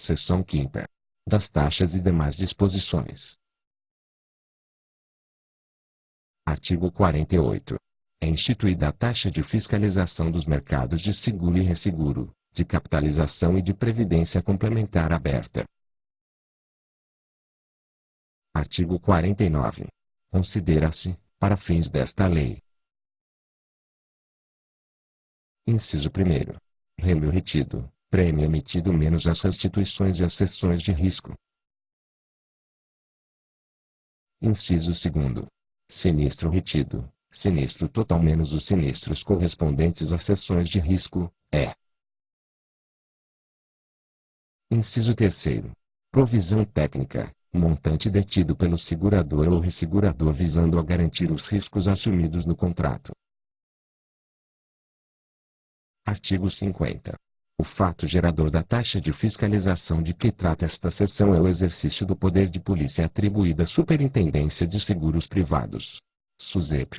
Seção 5ª. Das taxas e demais disposições. Artigo 48. É instituída a taxa de fiscalização dos mercados de seguro e resseguro, de capitalização e de previdência complementar aberta. Artigo 49. Considera-se, para fins desta lei: inciso 1º. Prêmio retido, prêmio emitido menos as restituições e as cessões de risco. Inciso 2º. Sinistro retido, sinistro total menos os sinistros correspondentes às cessões de risco, é. Inciso 3º. Provisão técnica, montante detido pelo segurador ou ressegurador visando a garantir os riscos assumidos no contrato. Artigo 50. O fato gerador da taxa de fiscalização de que trata esta seção é o exercício do poder de polícia atribuído à Superintendência de Seguros Privados, SUSEP.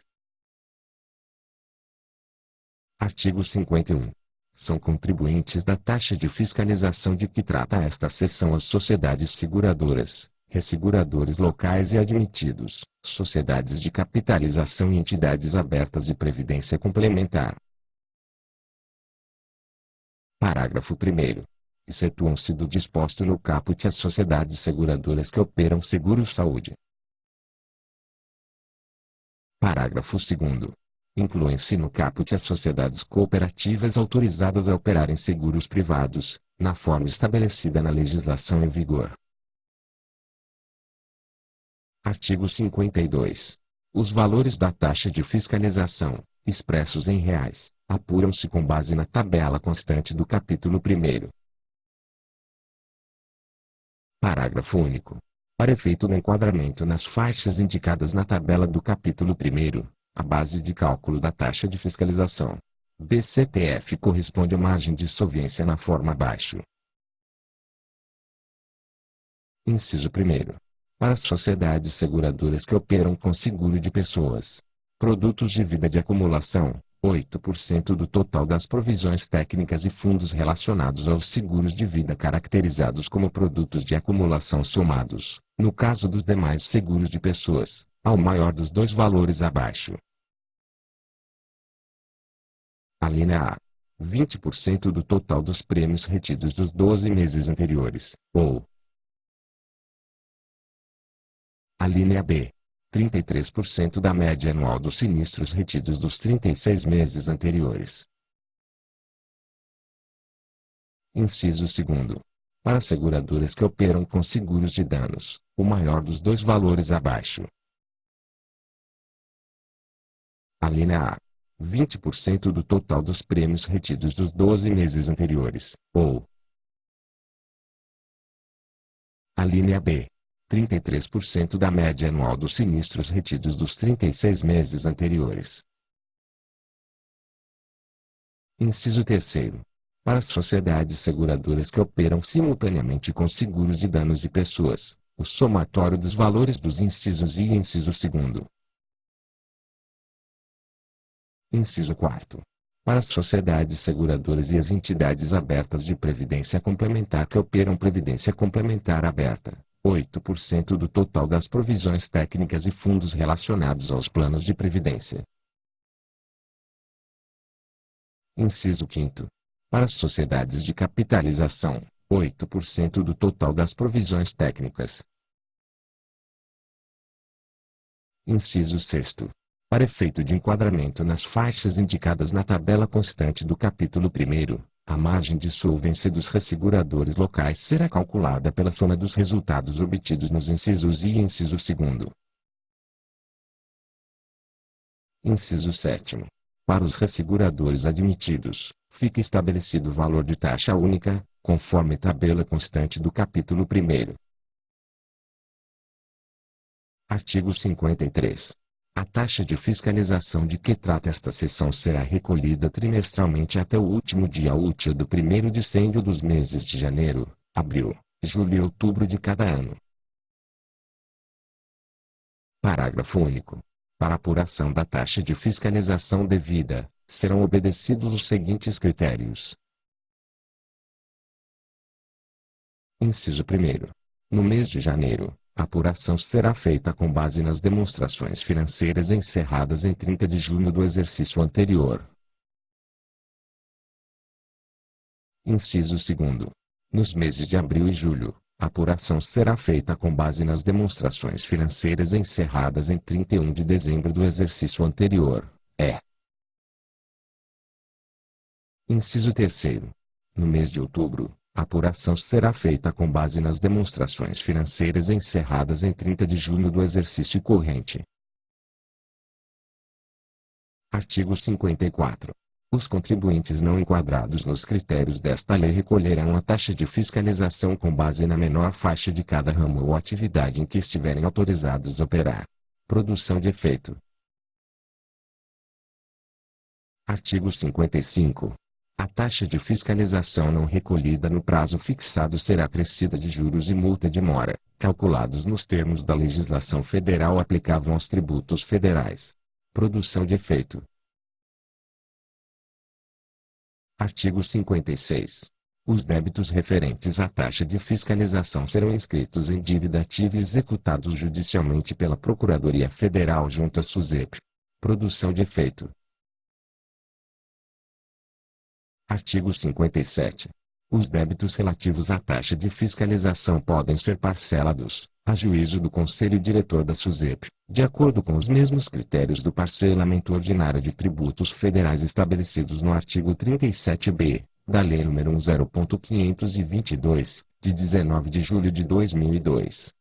Artigo 51. São contribuintes da taxa de fiscalização de que trata esta seção as sociedades seguradoras, resseguradores locais e admitidos, sociedades de capitalização e entidades abertas de previdência complementar. Parágrafo 1º. Excetuam-se do disposto no caput as sociedades seguradoras que operam seguros-saúde. Parágrafo 2º. Incluem-se no caput as sociedades cooperativas autorizadas a operarem seguros privados, na forma estabelecida na legislação em vigor. Artigo 52. Os valores da taxa de fiscalização, expressos em reais, apuram-se com base na tabela constante do capítulo 1º. Parágrafo único. Para efeito do enquadramento nas faixas indicadas na tabela do capítulo 1º, a base de cálculo da taxa de fiscalização, BCTF, corresponde à margem de solvência na forma abaixo. Inciso 1º. Para as sociedades seguradoras que operam com seguro de pessoas, produtos de vida de acumulação, 8% do total das provisões técnicas e fundos relacionados aos seguros de vida caracterizados como produtos de acumulação somados, no caso dos demais seguros de pessoas, ao maior dos dois valores abaixo. Alínea A. 20% do total dos prêmios retidos dos 12 meses anteriores, ou. Alínea B. 33% da média anual dos sinistros retidos dos 36 meses anteriores. Inciso 2º. Para seguradoras que operam com seguros de danos, o maior dos dois valores abaixo. Alínea A. 20% do total dos prêmios retidos dos 12 meses anteriores, ou. Alínea B. 33% da média anual dos sinistros retidos dos 36 meses anteriores. Inciso 3º. Para as sociedades seguradoras que operam simultaneamente com seguros de danos e pessoas, o somatório dos valores dos incisos I e inciso 2º. Inciso 4º. Para as sociedades seguradoras e as entidades abertas de previdência complementar que operam previdência complementar aberta, 8% do total das provisões técnicas e fundos relacionados aos planos de previdência. Inciso 5º. Para as sociedades de capitalização, 8% do total das provisões técnicas. Inciso 6º. Para efeito de enquadramento nas faixas indicadas na tabela constante do capítulo 1º, a margem de solvência dos resseguradores locais será calculada pela soma dos resultados obtidos nos incisos I e inciso 2º. Inciso 7º. Para os resseguradores admitidos, fica estabelecido o valor de taxa única, conforme tabela constante do capítulo 1º. Artigo 53. A taxa de fiscalização de que trata esta seção será recolhida trimestralmente até o último dia útil do primeiro dicêndio dos meses de janeiro, abril, julho e outubro de cada ano. Parágrafo único. Para apuração da taxa de fiscalização devida, serão obedecidos os seguintes critérios. Inciso 1º. No mês de janeiro, a apuração será feita com base nas demonstrações financeiras encerradas em 30 de junho do exercício anterior. Inciso 2º. Nos meses de abril e julho, a apuração será feita com base nas demonstrações financeiras encerradas em 31 de dezembro do exercício anterior. Inciso 3º. No mês de outubro, a apuração será feita com base nas demonstrações financeiras encerradas em 30 de junho do exercício corrente. Artigo 54. Os contribuintes não enquadrados nos critérios desta lei recolherão a taxa de fiscalização com base na menor faixa de cada ramo ou atividade em que estiverem autorizados a operar. Produção de efeito. Artigo 55. A taxa de fiscalização não recolhida no prazo fixado será acrescida de juros e multa de mora, calculados nos termos da legislação federal aplicável aos tributos federais. Produção de efeito. Artigo 56. Os débitos referentes à taxa de fiscalização serão inscritos em dívida ativa e executados judicialmente pela Procuradoria Federal junto à SUSEP. Produção de efeito. Artigo 57. Os débitos relativos à taxa de fiscalização podem ser parcelados, a juízo do Conselho Diretor da SUSEP, de acordo com os mesmos critérios do parcelamento ordinário de tributos federais estabelecidos no artigo 37b, da Lei nº 10.522, de 19 de julho de 2002.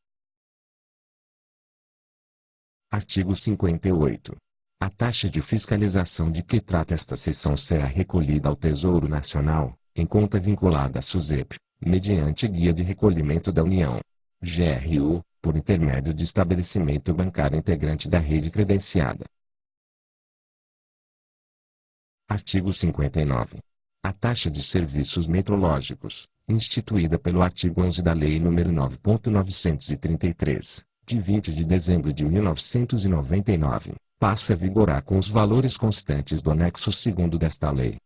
Artigo 58. A taxa de fiscalização de que trata esta seção será recolhida ao Tesouro Nacional, em conta vinculada à SUSEP, mediante Guia de Recolhimento da União, GRU, por intermédio de estabelecimento bancário integrante da rede credenciada. Artigo 59. A taxa de serviços metrológicos, instituída pelo artigo 11 da Lei nº 9.933, de 20 de dezembro de 1999, passa a vigorar com os valores constantes do anexo 2º desta lei.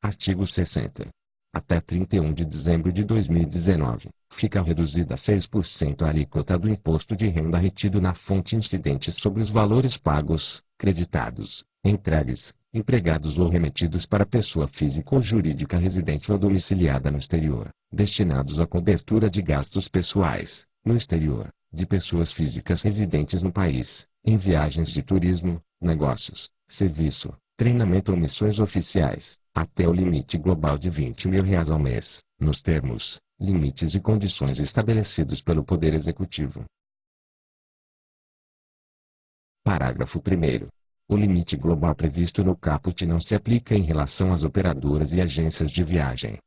Artigo 60. Até 31 de dezembro de 2019, fica reduzida a 6% a alíquota do imposto de renda retido na fonte incidente sobre os valores pagos, creditados, entregues, empregados ou remetidos para pessoa física ou jurídica residente ou domiciliada no exterior, destinados à cobertura de gastos pessoais, no exterior, de pessoas físicas residentes no país, em viagens de turismo, negócios, serviço, treinamento ou missões oficiais, até o limite global de R$ 20.000 ao mês, nos termos, limites e condições estabelecidos pelo Poder Executivo. Parágrafo 1º. O limite global previsto no caput não se aplica em relação às operadoras e agências de viagem.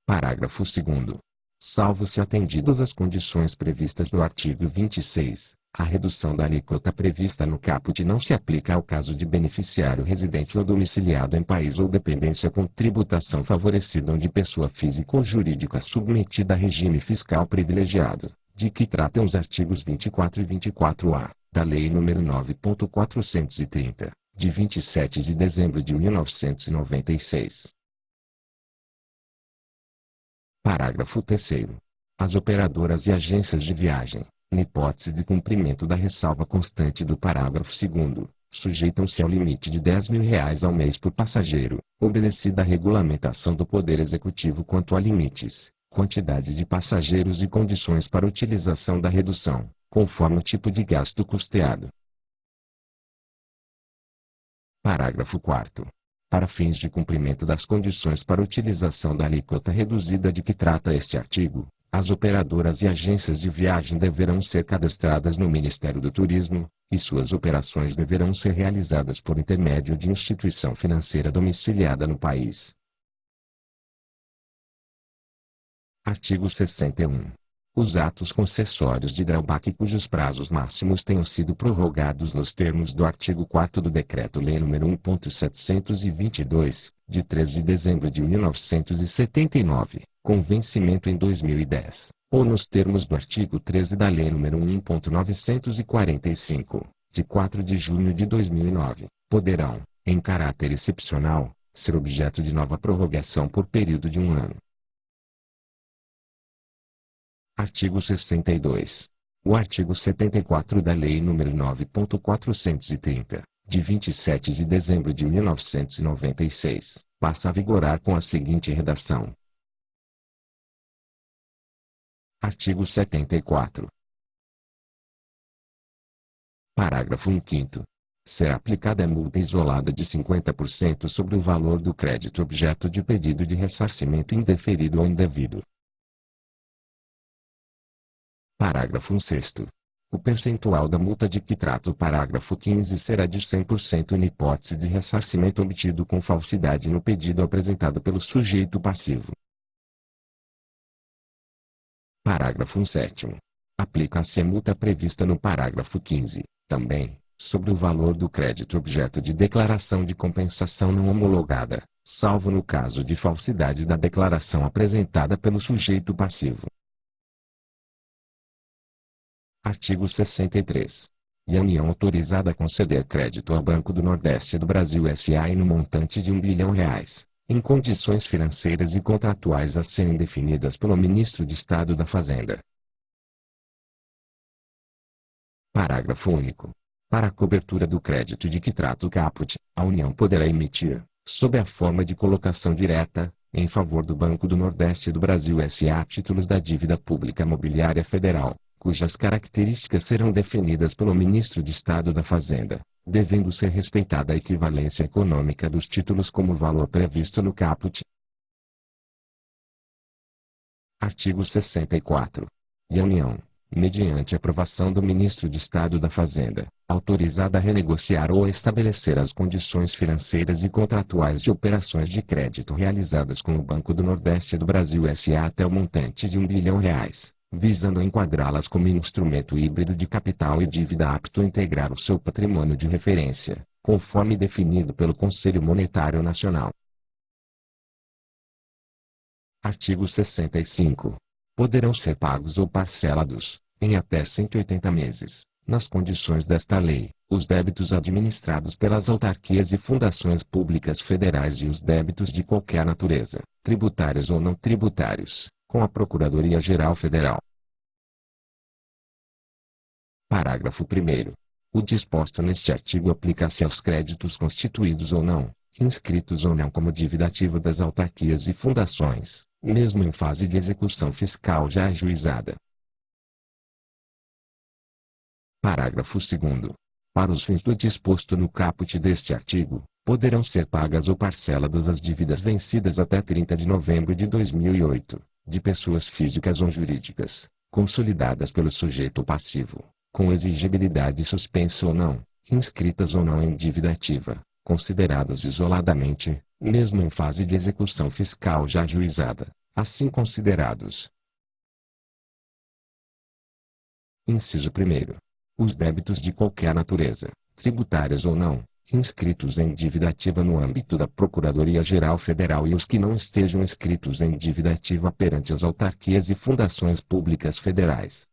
Parágrafo 2º. Salvo se atendidas as condições previstas no artigo 26, a redução da alíquota prevista no caput não se aplica ao caso de beneficiário residente ou domiciliado em país ou dependência com tributação favorecida ou de pessoa física ou jurídica submetida a regime fiscal privilegiado, de que tratam os artigos 24 e 24-A, da Lei nº 9.430, de 27 de dezembro de 1996. Parágrafo 3º. As operadoras e agências de viagem, na hipótese de cumprimento da ressalva constante do parágrafo 2º, sujeitam-se ao limite de R$ 10.000 ao mês por passageiro, obedecida a regulamentação do Poder Executivo quanto a limites, quantidade de passageiros e condições para utilização da redução, conforme o tipo de gasto custeado. Parágrafo 4º. Para fins de cumprimento das condições para utilização da alíquota reduzida de que trata este artigo, as operadoras e agências de viagem deverão ser cadastradas no Ministério do Turismo, e suas operações deverão ser realizadas por intermédio de instituição financeira domiciliada no país. Artigo 61. Os atos concessórios de drawback cujos prazos máximos tenham sido prorrogados nos termos do artigo 4º do Decreto-Lei nº 1.722, de 3 de dezembro de 1979, com vencimento em 2010, ou nos termos do artigo 13 da Lei nº 1.945, de 4 de junho de 2009, poderão, em caráter excepcional, ser objeto de nova prorrogação por período de 1 ano. Artigo 62. O artigo 74 da Lei nº 9.430, de 27 de dezembro de 1996, passa a vigorar com a seguinte redação. Artigo 74. Parágrafo 5º. Será aplicada a multa isolada de 50% sobre o valor do crédito objeto de pedido de ressarcimento indeferido ou indevido. Parágrafo 6º. O percentual da multa de que trata o parágrafo 15 será de 100% na hipótese de ressarcimento obtido com falsidade no pedido apresentado pelo sujeito passivo. Parágrafo 7º. Aplica-se a multa prevista no parágrafo 15, também, sobre o valor do crédito objeto de declaração de compensação não homologada, salvo no caso de falsidade da declaração apresentada pelo sujeito passivo. Artigo 63. E a União autorizada a conceder crédito ao Banco do Nordeste do Brasil S.A. no montante de R$ 1 bilhão, em condições financeiras e contratuais a serem definidas pelo Ministro de Estado da Fazenda. Parágrafo único. Para a cobertura do crédito de que trata o caput, a União poderá emitir, sob a forma de colocação direta, em favor do Banco do Nordeste do Brasil S.A. títulos da dívida pública mobiliária federal, cujas características serão definidas pelo Ministro de Estado da Fazenda, devendo ser respeitada a equivalência econômica dos títulos como valor previsto no caput. Artigo 64. E a União, mediante aprovação do Ministro de Estado da Fazenda, autorizada a renegociar ou a estabelecer as condições financeiras e contratuais de operações de crédito realizadas com o Banco do Nordeste do Brasil S.A. até o montante de R$ 1 bilhão, visando a enquadrá-las como instrumento híbrido de capital e dívida apto a integrar o seu patrimônio de referência, conforme definido pelo Conselho Monetário Nacional. Artigo 65. Poderão ser pagos ou parcelados, em até 180 meses, nas condições desta lei, os débitos administrados pelas autarquias e fundações públicas federais e os débitos de qualquer natureza, tributários ou não tributários, com a Procuradoria-Geral Federal. Parágrafo 1º. O disposto neste artigo aplica-se aos créditos constituídos ou não, inscritos ou não como dívida ativa das autarquias e fundações, mesmo em fase de execução fiscal já ajuizada. Parágrafo 2º. Para os fins do disposto no caput deste artigo, poderão ser pagas ou parceladas as dívidas vencidas até 30 de novembro de 2008, de pessoas físicas ou jurídicas, consolidadas pelo sujeito passivo, com exigibilidade suspensa ou não, inscritas ou não em dívida ativa, consideradas isoladamente, mesmo em fase de execução fiscal já ajuizada, assim considerados. Inciso 1º. Os débitos de qualquer natureza, tributários ou não, inscritos em dívida ativa no âmbito da Procuradoria-Geral Federal e os que não estejam inscritos em dívida ativa perante as autarquias e fundações públicas federais.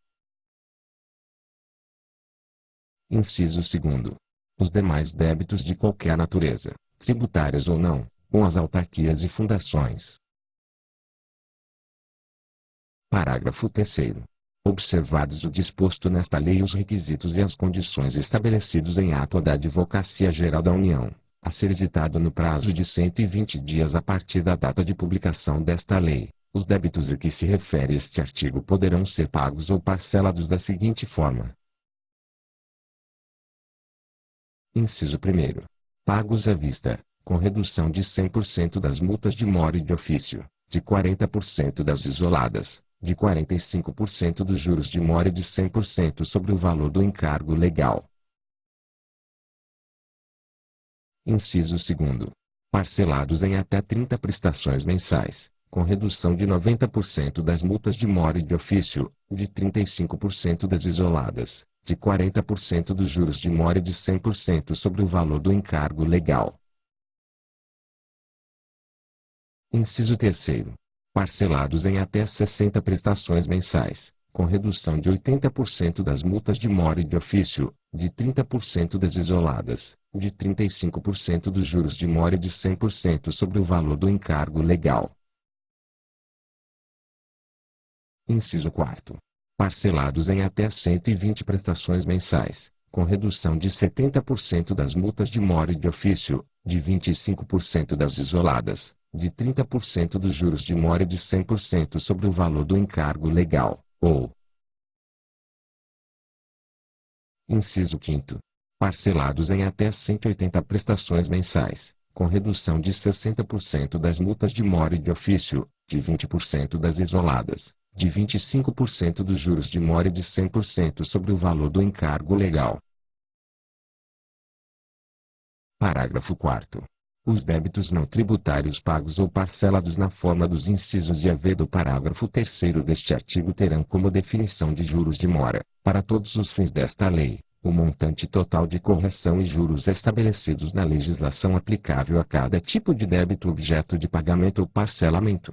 Inciso 2º. Os demais débitos de qualquer natureza, tributários ou não, com as autarquias e fundações. Parágrafo 3º. Observados o disposto nesta lei e os requisitos e as condições estabelecidos em ato da Advocacia Geral da União, a ser editado no prazo de 120 dias a partir da data de publicação desta lei, os débitos a que se refere este artigo poderão ser pagos ou parcelados da seguinte forma. Inciso 1º. Pagos à vista, com redução de 100% das multas de mora e de ofício, de 40% das isoladas, de 45% dos juros de mora e de 100% sobre o valor do encargo legal. Inciso 2º. Parcelados em até 30 prestações mensais, com redução de 90% das multas de mora e de ofício, de 35% das isoladas, de 40% dos juros de mora e de 100% sobre o valor do encargo legal. Inciso 3º. Parcelados em até 60 prestações mensais, com redução de 80% das multas de mora e de ofício, de 30% das isoladas, de 35% dos juros de mora e de 100% sobre o valor do encargo legal. Inciso 4. Parcelados em até 120 prestações mensais, com redução de 70% das multas de mora e de ofício, de 25% das isoladas, de 30% dos juros de mora e de 100% sobre o valor do encargo legal, ou. Inciso 5º. Parcelados em até 180 prestações mensais, com redução de 60% das multas de mora e de ofício, de 20% das isoladas, de 25% dos juros de mora e de 100% sobre o valor do encargo legal. Parágrafo 4º. Os débitos não tributários pagos ou parcelados na forma dos incisos I a V do parágrafo 3º deste artigo terão como definição de juros de mora, para todos os fins desta lei, o montante total de correção e juros estabelecidos na legislação aplicável a cada tipo de débito objeto de pagamento ou parcelamento.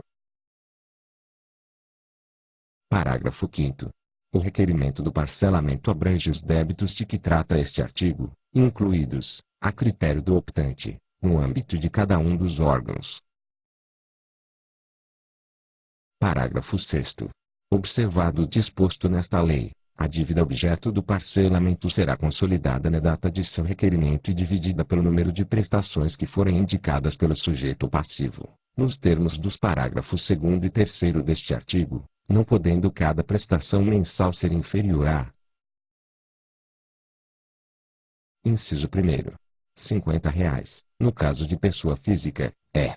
Parágrafo 5º. O requerimento do parcelamento abrange os débitos de que trata este artigo, incluídos, a critério do optante, no âmbito de cada um dos órgãos. Parágrafo 6º. Observado o disposto nesta lei, a dívida objeto do parcelamento será consolidada na data de seu requerimento e dividida pelo número de prestações que forem indicadas pelo sujeito passivo, nos termos dos parágrafos 2º e 3º deste artigo, não podendo cada prestação mensal ser inferior a. Inciso 1º. R$ 50, no caso de pessoa física, é.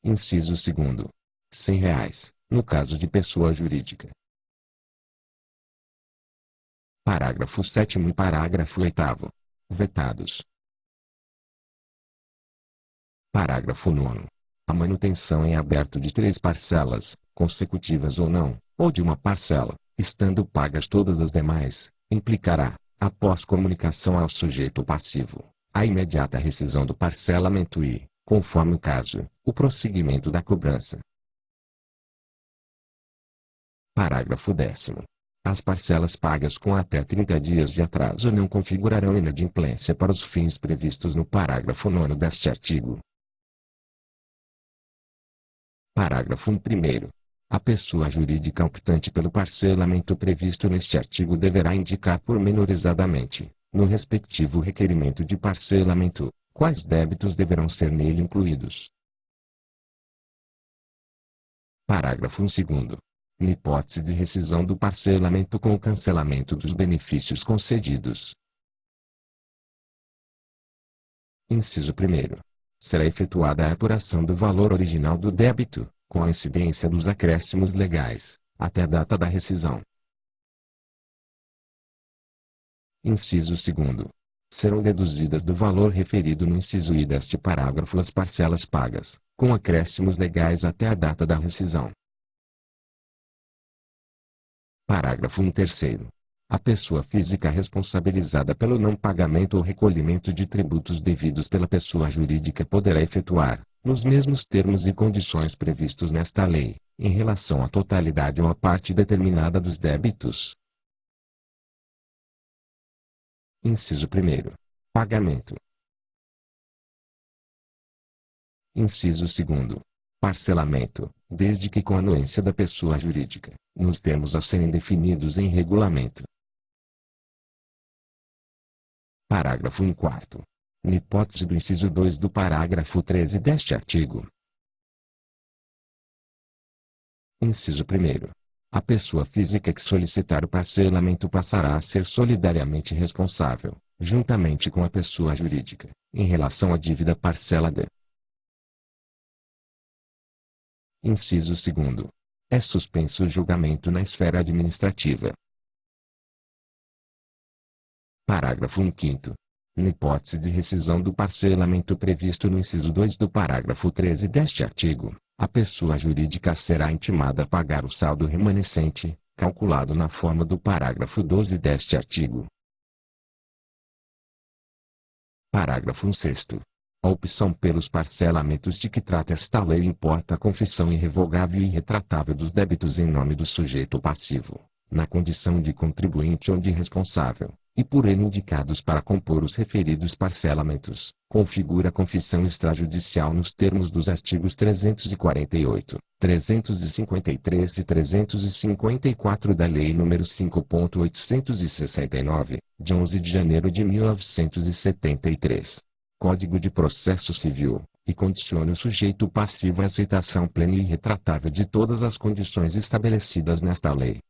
Inciso 2º. R$ 100, no caso de pessoa jurídica. Parágrafo 7º e parágrafo 8º. Vetados. Parágrafo 9º. A manutenção em aberto de 3 parcelas, consecutivas ou não, ou de uma parcela, estando pagas todas as demais, implicará, após comunicação ao sujeito passivo, a imediata rescisão do parcelamento e, conforme o caso, o prosseguimento da cobrança. Parágrafo 10º. As parcelas pagas com até 30 dias de atraso não configurarão inadimplência para os fins previstos no parágrafo 9º deste artigo. Parágrafo 1º. A pessoa jurídica optante pelo parcelamento previsto neste artigo deverá indicar pormenorizadamente, no respectivo requerimento de parcelamento, quais débitos deverão ser nele incluídos. Parágrafo 2º. Na hipótese de rescisão do parcelamento com o cancelamento dos benefícios concedidos. Inciso 1º. Será efetuada a apuração do valor original do débito, com a incidência dos acréscimos legais, até a data da rescisão. Inciso 2º. Serão deduzidas do valor referido no inciso I deste parágrafo as parcelas pagas, com acréscimos legais até a data da rescisão. Parágrafo 3º. A pessoa física responsabilizada pelo não pagamento ou recolhimento de tributos devidos pela pessoa jurídica poderá efetuar, nos mesmos termos e condições previstos nesta lei, em relação à totalidade ou à parte determinada dos débitos. Inciso 1º. Pagamento. Inciso 2º. Parcelamento, desde que com anuência da pessoa jurídica, nos termos a serem definidos em regulamento. Parágrafo 4º. Na hipótese do inciso 2 do parágrafo 13 deste artigo. Inciso 1º. A pessoa física que solicitar o parcelamento passará a ser solidariamente responsável, juntamente com a pessoa jurídica, em relação à dívida parcelada. Inciso 2º. É suspenso o julgamento na esfera administrativa. Parágrafo 5º. Na hipótese de rescisão do parcelamento previsto no inciso 2 do parágrafo 13 deste artigo, a pessoa jurídica será intimada a pagar o saldo remanescente, calculado na forma do parágrafo 12 deste artigo. Parágrafo 6º. A opção pelos parcelamentos de que trata esta lei importa a confissão irrevogável e irretratável dos débitos em nome do sujeito passivo, na condição de contribuinte ou de responsável, e por ele indicados para compor os referidos parcelamentos, configura a confissão extrajudicial nos termos dos artigos 348, 353 e 354 da Lei nº 5.869, de 11 de janeiro de 1973. Código de Processo Civil, e condicione o sujeito passivo à aceitação plena e irretratável de todas as condições estabelecidas nesta lei.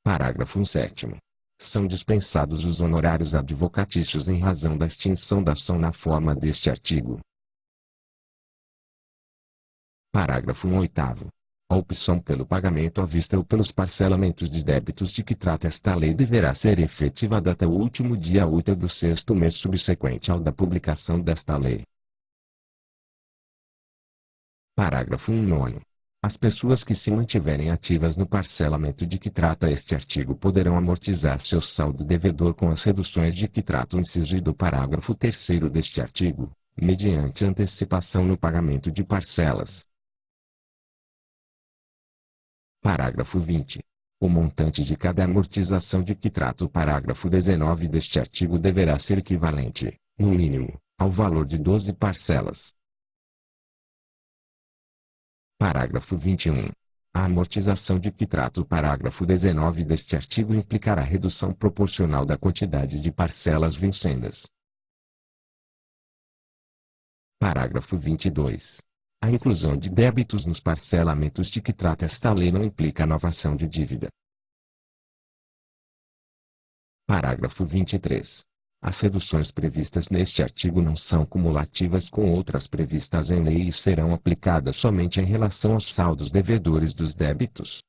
Parágrafo 7º. São dispensados os honorários advocatícios em razão da extinção da ação na forma deste artigo. Parágrafo 8º. A opção pelo pagamento à vista ou pelos parcelamentos de débitos de que trata esta lei deverá ser efetivada até o último dia útil do sexto mês subsequente ao da publicação desta lei. Parágrafo 9º. As pessoas que se mantiverem ativas no parcelamento de que trata este artigo poderão amortizar seu saldo devedor com as reduções de que trata o inciso I do parágrafo 3º deste artigo, mediante antecipação no pagamento de parcelas. Parágrafo 20. O montante de cada amortização de que trata o parágrafo 19 deste artigo deverá ser equivalente, no mínimo, ao valor de 12 parcelas. Parágrafo 21. A amortização de que trata o parágrafo 19 deste artigo implicará redução proporcional da quantidade de parcelas vincendas. Parágrafo 22. A inclusão de débitos nos parcelamentos de que trata esta lei não implica novação de dívida. Parágrafo 23. As reduções previstas neste artigo não são cumulativas com outras previstas em lei e serão aplicadas somente em relação aos saldos devedores dos débitos.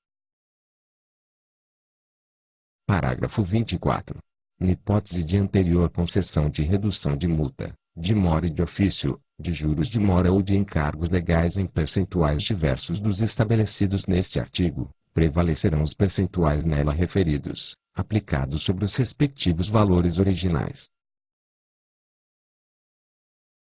Parágrafo 24. Na hipótese de anterior concessão de redução de multa, de mora e de ofício, de juros de mora ou de encargos legais em percentuais diversos dos estabelecidos neste artigo, prevalecerão os percentuais nela referidos, aplicados sobre os respectivos valores originais.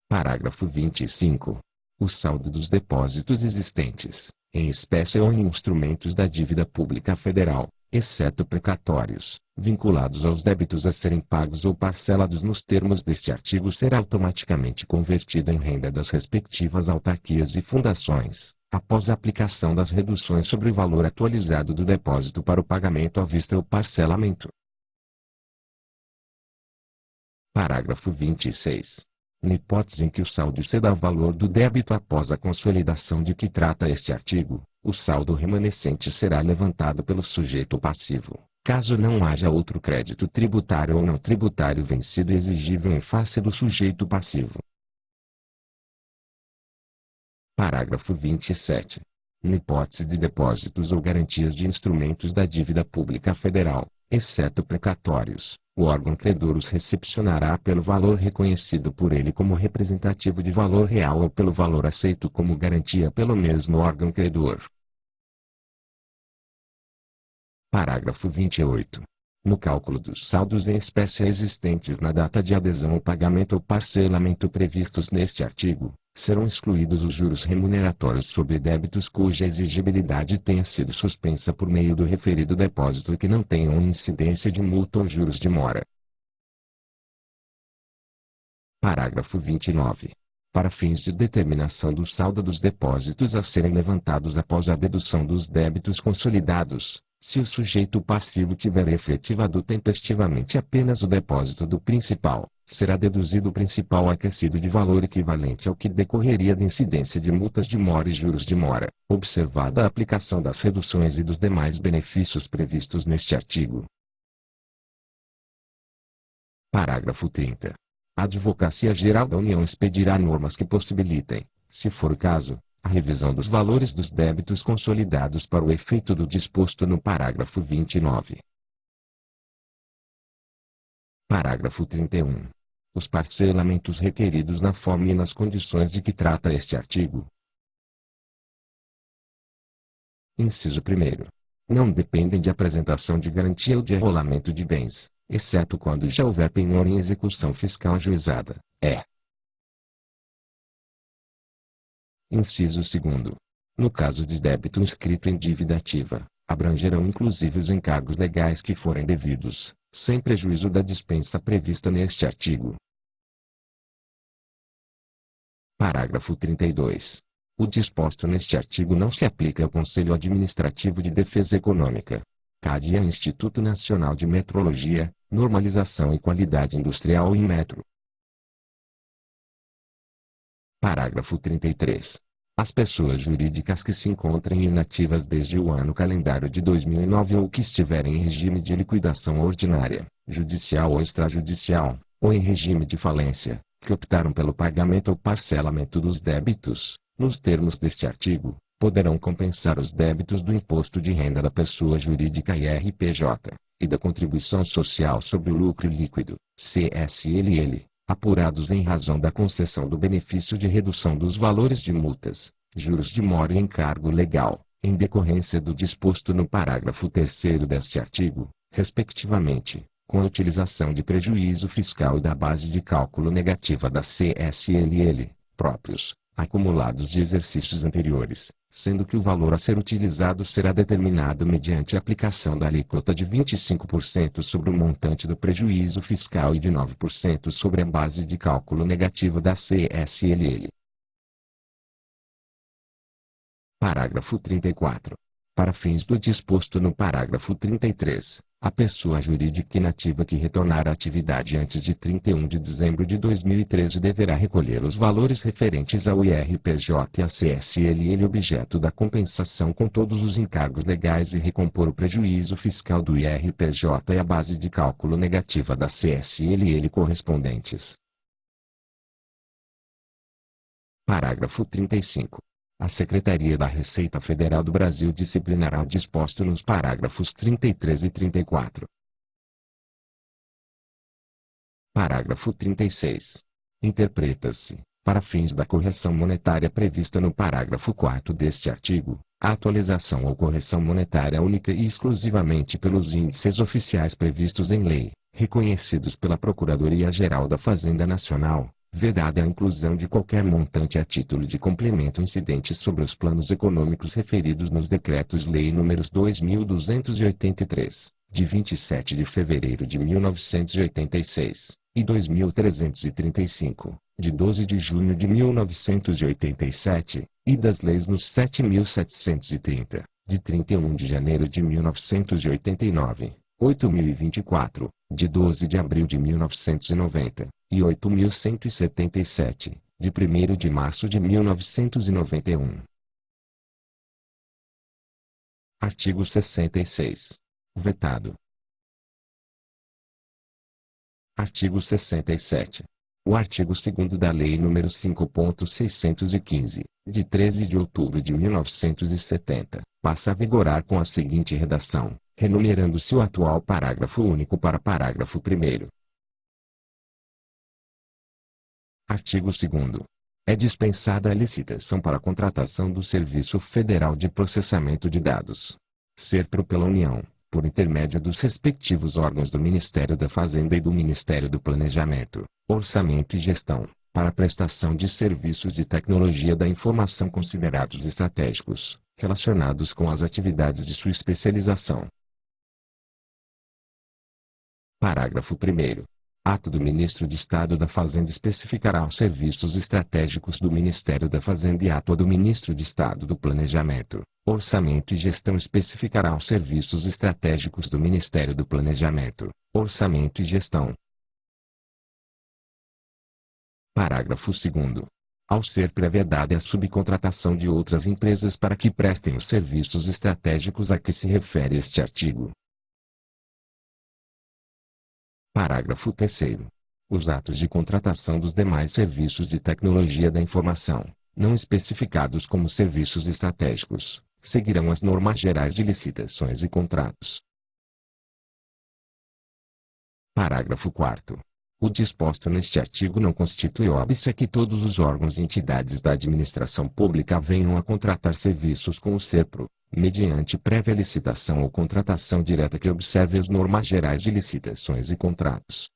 Parágrafo 25. O saldo dos depósitos existentes, em espécie ou em instrumentos da dívida pública federal, exceto precatórios, vinculados aos débitos a serem pagos ou parcelados nos termos deste artigo, será automaticamente convertido em renda das respectivas autarquias e fundações, após a aplicação das reduções sobre o valor atualizado do depósito para o pagamento à vista ou parcelamento. Parágrafo 26. Na hipótese em que o saldo exceda o valor do débito após a consolidação de que trata este artigo, o saldo remanescente será levantado pelo sujeito passivo, caso não haja outro crédito tributário ou não tributário vencido e exigível em face do sujeito passivo. Parágrafo 27. Na hipótese de depósitos ou garantias de instrumentos da dívida pública federal, exceto precatórios, o órgão credor os recepcionará pelo valor reconhecido por ele como representativo de valor real ou pelo valor aceito como garantia pelo mesmo órgão credor. Parágrafo 28. No cálculo dos saldos em espécie existentes na data de adesão ao pagamento ou parcelamento previstos neste artigo, serão excluídos os juros remuneratórios sobre débitos cuja exigibilidade tenha sido suspensa por meio do referido depósito e que não tenham incidência de multa ou juros de mora. Parágrafo 29. Para fins de determinação do saldo dos depósitos a serem levantados após a dedução dos débitos consolidados, se o sujeito passivo tiver efetivado tempestivamente apenas o depósito do principal, será deduzido o principal acrescido de valor equivalente ao que decorreria da incidência de multas de mora e juros de mora, observada a aplicação das reduções e dos demais benefícios previstos neste artigo. Parágrafo 30. A Advocacia Geral da União expedirá normas que possibilitem, se for o caso, a revisão dos valores dos débitos consolidados para o efeito do disposto no parágrafo 29. Parágrafo 31. Os parcelamentos requeridos na forma e nas condições de que trata este artigo. Inciso 1º. Não dependem de apresentação de garantia ou de arrolamento de bens, exceto quando já houver penhora em execução fiscal ajuizada. Inciso 2º. No caso de débito inscrito em dívida ativa, abrangerão inclusive os encargos legais que forem devidos, sem prejuízo da dispensa prevista neste artigo. Parágrafo 32. O disposto neste artigo não se aplica ao Conselho Administrativo de Defesa Econômica. CAD e ao Instituto Nacional de Metrologia, Normalização e Qualidade Industrial (INMetro). Parágrafo 33. As pessoas jurídicas que se encontrem inativas desde o ano calendário de 2009 ou que estiverem em regime de liquidação ordinária, judicial ou extrajudicial, ou em regime de falência, que optaram pelo pagamento ou parcelamento dos débitos, nos termos deste artigo, poderão compensar os débitos do Imposto de Renda da Pessoa Jurídica (IRPJ) e da Contribuição Social sobre o Lucro Líquido (CSLL), apurados em razão da concessão do benefício de redução dos valores de multas, juros de mora e encargo legal, em decorrência do disposto no parágrafo 3º deste artigo, respectivamente, com a utilização de prejuízo fiscal e da base de cálculo negativa da CSLL, próprios, acumulados de exercícios anteriores, sendo que o valor a ser utilizado será determinado mediante a aplicação da alíquota de 25% sobre o montante do prejuízo fiscal e de 9% sobre a base de cálculo negativa da CSLL. Parágrafo 34. Para fins do disposto no parágrafo 33, a pessoa jurídica inativa que retornar à atividade antes de 31 de dezembro de 2013 deverá recolher os valores referentes ao IRPJ e à CSLL objeto da compensação com todos os encargos legais e recompor o prejuízo fiscal do IRPJ e a base de cálculo negativa da CSLL correspondentes. Parágrafo 35. A Secretaria da Receita Federal do Brasil disciplinará o disposto nos parágrafos 33 e 34. Parágrafo 36. Interpreta-se, para fins da correção monetária prevista no parágrafo 4º deste artigo, a atualização ou correção monetária única e exclusivamente pelos índices oficiais previstos em lei, reconhecidos pela Procuradoria-Geral da Fazenda Nacional, vedada a inclusão de qualquer montante a título de complemento incidente sobre os planos econômicos referidos nos Decretos-Lei nº 2.283, de 27 de fevereiro de 1986, e 2.335, de 12 de junho de 1987, e das leis nos 7.730, de 31 de janeiro de 1989, 8.024, de 12 de abril de 1990, e 8.177, de 1º de março de 1991. Artigo 66. Vetado. Artigo 67. O artigo 2º da Lei nº 5.615, de 13 de outubro de 1970, passa a vigorar com a seguinte redação, renumerando-se o atual parágrafo único para parágrafo 1º. Artigo 2º. É dispensada a licitação para a contratação do Serviço Federal de Processamento de Dados, SERPRO pela União, por intermédio dos respectivos órgãos do Ministério da Fazenda e do Ministério do Planejamento, Orçamento e Gestão, para a prestação de serviços de tecnologia da informação considerados estratégicos, relacionados com as atividades de sua especialização. Parágrafo 1º. Ato do Ministro de Estado da Fazenda especificará os serviços estratégicos do Ministério da Fazenda e ato do Ministro de Estado do Planejamento, Orçamento e Gestão especificará os serviços estratégicos do Ministério do Planejamento, Orçamento e Gestão. Parágrafo 2º. Ao ser pré-vedada a subcontratação de outras empresas para que prestem os serviços estratégicos a que se refere este artigo. Parágrafo 3º. Os atos de contratação dos demais serviços de tecnologia da informação, não especificados como serviços estratégicos, seguirão as normas gerais de licitações e contratos. Parágrafo 4º. O disposto neste artigo não constitui óbice a que todos os órgãos e entidades da administração pública venham a contratar serviços com o SERPRO, mediante prévia licitação ou contratação direta que observe as normas gerais de licitações e contratos.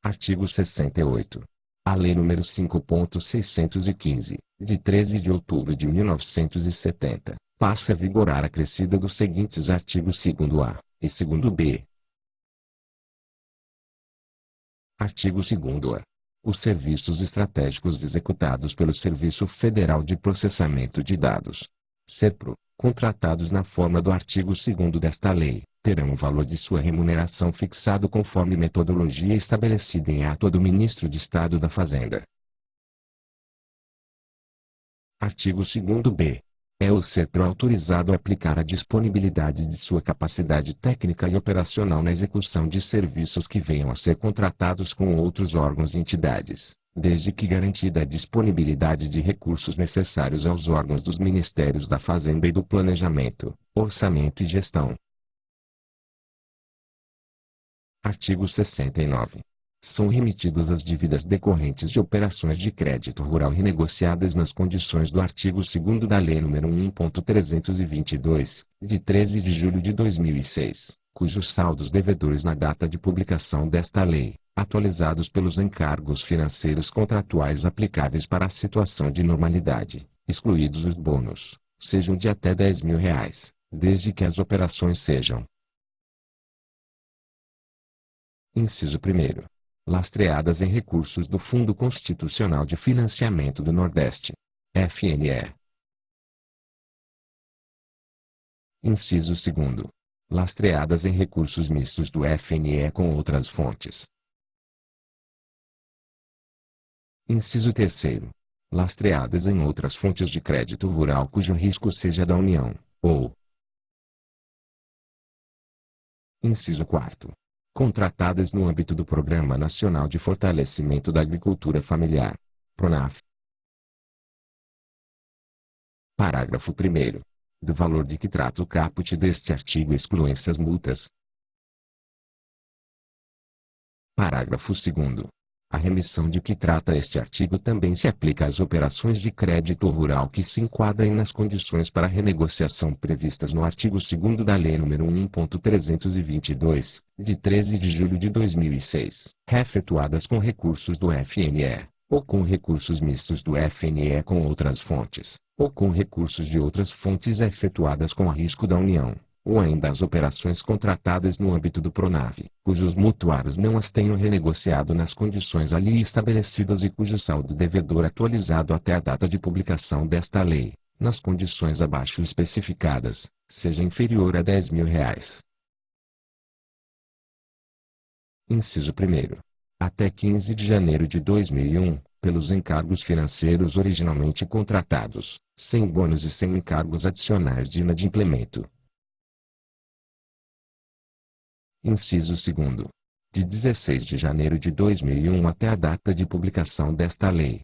Artigo 68. A Lei nº 5.615, de 13 de outubro de 1970, passa a vigorar acrescida dos seguintes artigos 2º-A e 2º-B. Artigo 2º-A. Os serviços estratégicos executados pelo Serviço Federal de Processamento de Dados, SEPRO, contratados na forma do artigo 2º desta lei, terão o valor de sua remuneração fixado conforme metodologia estabelecida em ato do Ministro de Estado da Fazenda. Artigo 2º-B. É o SEPRO autorizado a aplicar a disponibilidade de sua capacidade técnica e operacional na execução de serviços que venham a ser contratados com outros órgãos e entidades, desde que garantida a disponibilidade de recursos necessários aos órgãos dos Ministérios da Fazenda e do Planejamento, Orçamento e Gestão. Artigo 69. São remitidas as dívidas decorrentes de operações de crédito rural renegociadas nas condições do artigo 2º da Lei nº 1.322, de 13 de julho de 2006, cujos saldos devedores na data de publicação desta lei, atualizados pelos encargos financeiros contratuais aplicáveis para a situação de normalidade, excluídos os bônus, sejam de até R$ 10.000, desde que as operações sejam: inciso 1º. Lastreadas em recursos do Fundo Constitucional de Financiamento do Nordeste, FNE. Inciso 2º. Lastreadas em recursos mistos do FNE com outras fontes. Inciso 3º. Lastreadas em outras fontes de crédito rural cujo risco seja da União, ou. Inciso 4º. Contratadas no âmbito do Programa Nacional de Fortalecimento da Agricultura Familiar, PRONAF. Parágrafo 1º. Do valor de que trata o caput deste artigo excluem-se as multas. Parágrafo 2º. A remissão de que trata este artigo também se aplica às operações de crédito rural que se enquadrem nas condições para renegociação previstas no artigo 2º da Lei nº 1.322, de 13 de julho de 2006, efetuadas com recursos do FNE, ou com recursos mistos do FNE com outras fontes, ou com recursos de outras fontes efetuadas com risco da União, ou ainda as operações contratadas no âmbito do PRONAF, cujos mutuários não as tenham renegociado nas condições ali estabelecidas e cujo saldo devedor atualizado até a data de publicação desta lei, nas condições abaixo especificadas, seja inferior a R$ 10.000. Inciso 1º. Até 15 de janeiro de 2001, pelos encargos financeiros originalmente contratados, sem bônus e sem encargos adicionais de inadimplemento. Inciso 2º. De 16 de janeiro de 2001 até a data de publicação desta lei.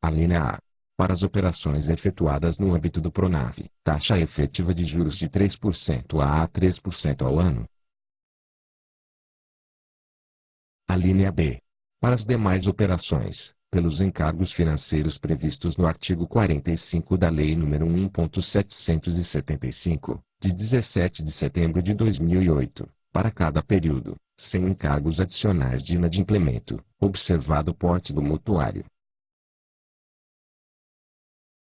Alínea A. Para as operações efetuadas no âmbito do PRONAF, taxa efetiva de juros de 3% a 3% ao ano. Alínea B. Para as demais operações, pelos encargos financeiros previstos no artigo 45 da Lei nº 1.775, de 17 de setembro de 2008, para cada período, sem encargos adicionais de inadimplemento, observado o porte do mutuário.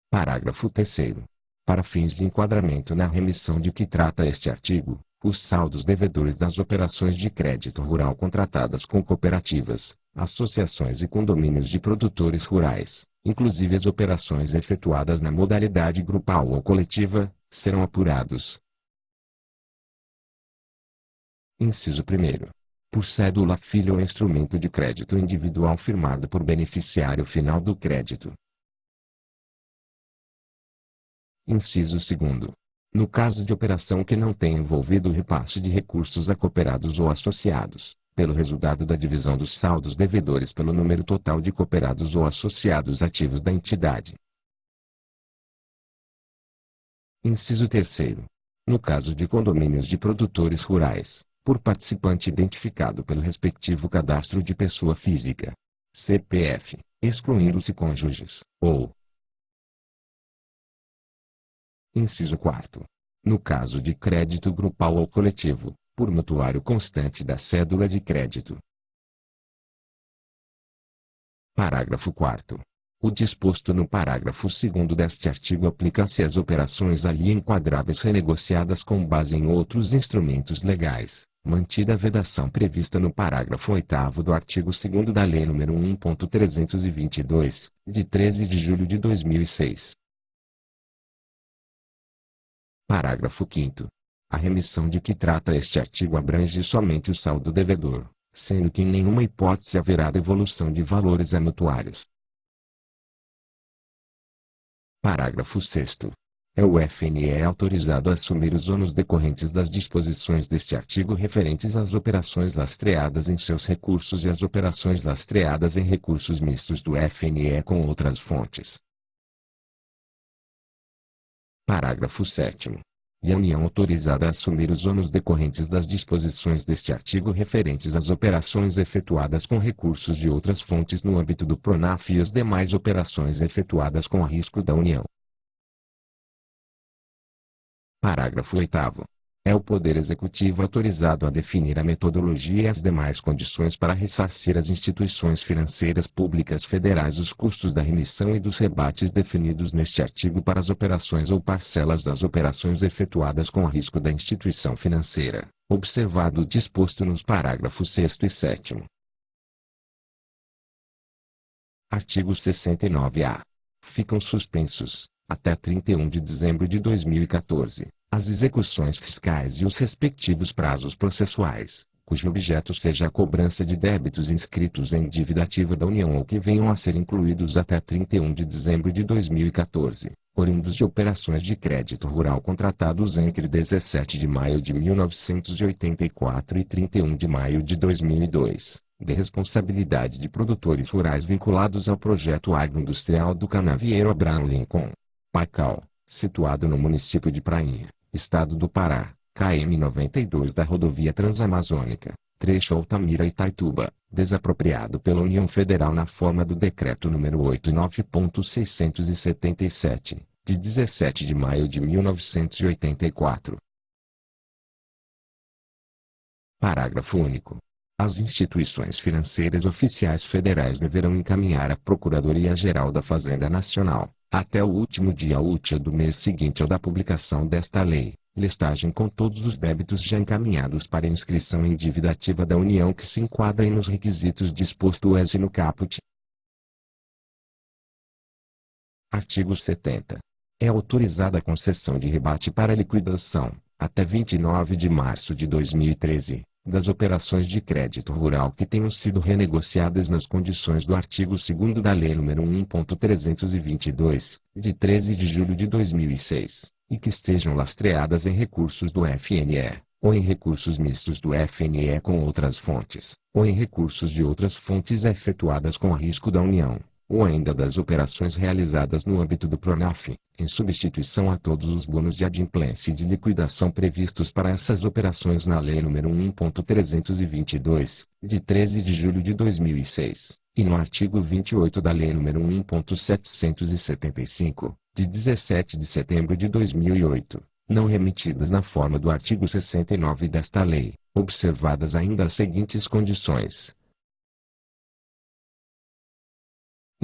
Parágrafo 3º. Para fins de enquadramento na remissão de que trata este artigo, os saldos devedores das operações de crédito rural contratadas com cooperativas, associações e condomínios de produtores rurais, inclusive as operações efetuadas na modalidade grupal ou coletiva, serão apurados. Inciso 1º. Por cédula filho ou instrumento de crédito individual firmado por beneficiário final do crédito. Inciso 2º. No caso de operação que não tenha envolvido o repasse de recursos a cooperados ou associados, pelo resultado da divisão dos saldos devedores pelo número total de cooperados ou associados ativos da entidade. Inciso 3º. No caso de condomínios de produtores rurais, por participante identificado pelo respectivo cadastro de pessoa física, CPF, excluindo-se cônjuges, ou. Inciso 4º. No caso de crédito grupal ou coletivo, por mutuário constante da cédula de crédito. Parágrafo 4º. O disposto no parágrafo 2º deste artigo aplica-se às operações ali enquadráveis renegociadas com base em outros instrumentos legais, mantida a vedação prevista no parágrafo 8º do artigo 2º da Lei nº 1.322, de 13 de julho de 2006. Parágrafo 5º. A remissão de que trata este artigo abrange somente o saldo devedor, sendo que em nenhuma hipótese haverá devolução de valores a mutuários. Parágrafo 6º. É o FNE autorizado a assumir os ônus decorrentes das disposições deste artigo referentes às operações lastreadas em seus recursos e às operações lastreadas em recursos mistos do FNE com outras fontes. Parágrafo 7º. E a União autorizada a assumir os ônus decorrentes das disposições deste artigo referentes às operações efetuadas com recursos de outras fontes no âmbito do PRONAF e as demais operações efetuadas com risco da União. Parágrafo 8º. É o Poder Executivo autorizado a definir a metodologia e as demais condições para ressarcir às instituições financeiras públicas federais os custos da remissão e dos rebates definidos neste artigo para as operações ou parcelas das operações efetuadas com risco da instituição financeira, observado o disposto nos parágrafos 6º e 7º. Artigo 69-A. Ficam suspensos, até 31 de dezembro de 2014, as execuções fiscais e os respectivos prazos processuais, cujo objeto seja a cobrança de débitos inscritos em dívida ativa da União ou que venham a ser incluídos até 31 de dezembro de 2014, oriundos de operações de crédito rural contratados entre 17 de maio de 1984 e 31 de maio de 2002. De responsabilidade de produtores rurais vinculados ao projeto agroindustrial do Canavieiro Abraham Lincoln Pacal, situado no município de Prainha, estado do Pará, KM 92 da rodovia Transamazônica, trecho Altamira-Itaituba, desapropriado pela União Federal na forma do Decreto nº 89.677, de 17 de maio de 1984. Parágrafo único. As instituições financeiras oficiais federais deverão encaminhar à Procuradoria-Geral da Fazenda Nacional, até o último dia útil do mês seguinte ao da publicação desta lei, listagem com todos os débitos já encaminhados para inscrição em dívida ativa da União que se enquadrem nos requisitos dispostos no caput. Artigo 70. É autorizada a concessão de rebate para liquidação, até 29 de março de 2013. Das operações de crédito rural que tenham sido renegociadas nas condições do artigo 2º da Lei nº 1.322, de 13 de julho de 2006, e que estejam lastreadas em recursos do FNE, ou em recursos mistos do FNE com outras fontes, ou em recursos de outras fontes efetuadas com risco da União, ou ainda das operações realizadas no âmbito do PRONAF, em substituição a todos os bônus de adimplência e de liquidação previstos para essas operações na Lei nº 1.322, de 13 de julho de 2006, e no artigo 28 da Lei nº 1.775, de 17 de setembro de 2008, não remetidas na forma do artigo 69 desta lei, observadas ainda as seguintes condições.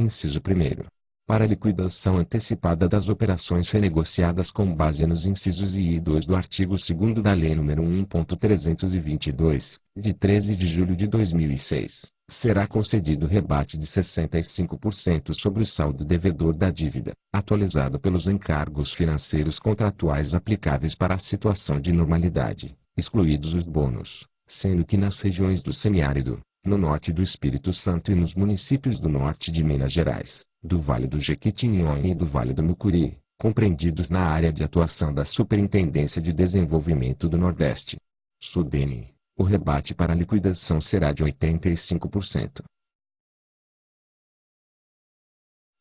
Inciso 1º. Para liquidação antecipada das operações renegociadas com base nos incisos I e 2 do artigo 2º da Lei nº 1.322, de 13 de julho de 2006, será concedido rebate de 65% sobre o saldo devedor da dívida, atualizado pelos encargos financeiros contratuais aplicáveis para a situação de normalidade, excluídos os bônus, sendo que nas regiões do semiárido, no norte do Espírito Santo e nos municípios do norte de Minas Gerais, do Vale do Jequitinhonha e do Vale do Mucuri, compreendidos na área de atuação da Superintendência de Desenvolvimento do Nordeste, SUDENE, o rebate para liquidação será de 85%.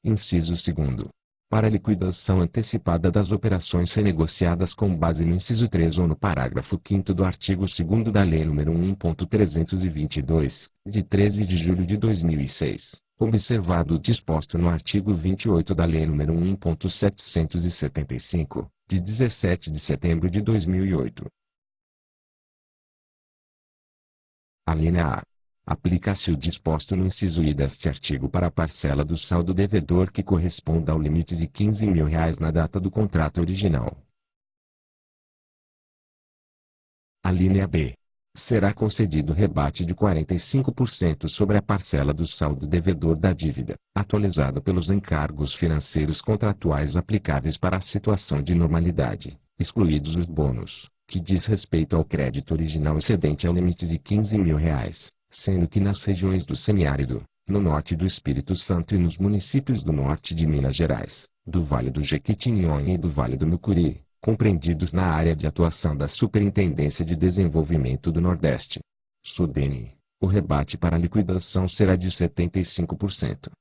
Inciso 2º. Para liquidação antecipada das operações renegociadas com base no inciso 3 ou no parágrafo 5º do artigo 2º da Lei nº 1.322, de 13 de julho de 2006, observado o disposto no artigo 28 da Lei nº 1.775, de 17 de setembro de 2008. Alínea A. Aplica-se o disposto no inciso I deste artigo para a parcela do saldo devedor que corresponda ao limite de R$ 15.000 na data do contrato original. A linha B. Será concedido rebate de 45% sobre a parcela do saldo devedor da dívida, atualizado pelos encargos financeiros contratuais aplicáveis para a situação de normalidade, excluídos os bônus, que diz respeito ao crédito original excedente ao limite de R$ 15.000, sendo que nas regiões do semiárido, no norte do Espírito Santo e nos municípios do norte de Minas Gerais, do Vale do Jequitinhonha e do Vale do Mucuri, compreendidos na área de atuação da Superintendência de Desenvolvimento do Nordeste, SUDENE, o rebate para liquidação será de 75%.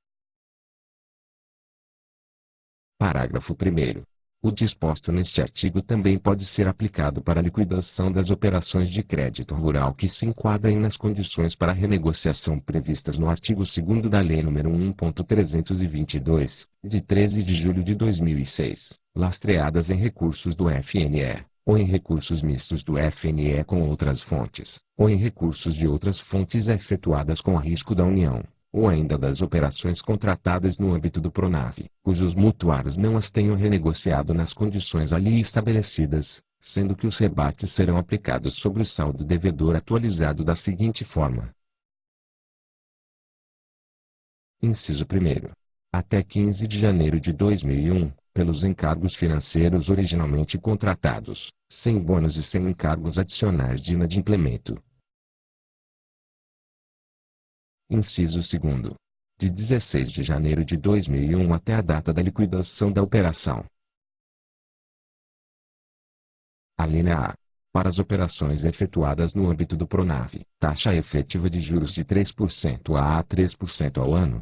Parágrafo 1º. O disposto neste artigo também pode ser aplicado para a liquidação das operações de crédito rural que se enquadrem nas condições para renegociação previstas no artigo 2º da Lei nº 1.322, de 13 de julho de 2006, lastreadas em recursos do FNE, ou em recursos mistos do FNE com outras fontes, ou em recursos de outras fontes efetuadas com risco da União, ou ainda das operações contratadas no âmbito do PRONAF, cujos mutuários não as tenham renegociado nas condições ali estabelecidas, sendo que os rebates serão aplicados sobre o saldo devedor atualizado da seguinte forma. Inciso 1º. Até 15 de janeiro de 2001, pelos encargos financeiros originalmente contratados, sem bônus e sem encargos adicionais de inadimplemento. Inciso 2º. De 16 de janeiro de 2001 até a data da liquidação da operação. A linha A. Para as operações efetuadas no âmbito do PRONAF, taxa efetiva de juros de 3% a 3% ao ano.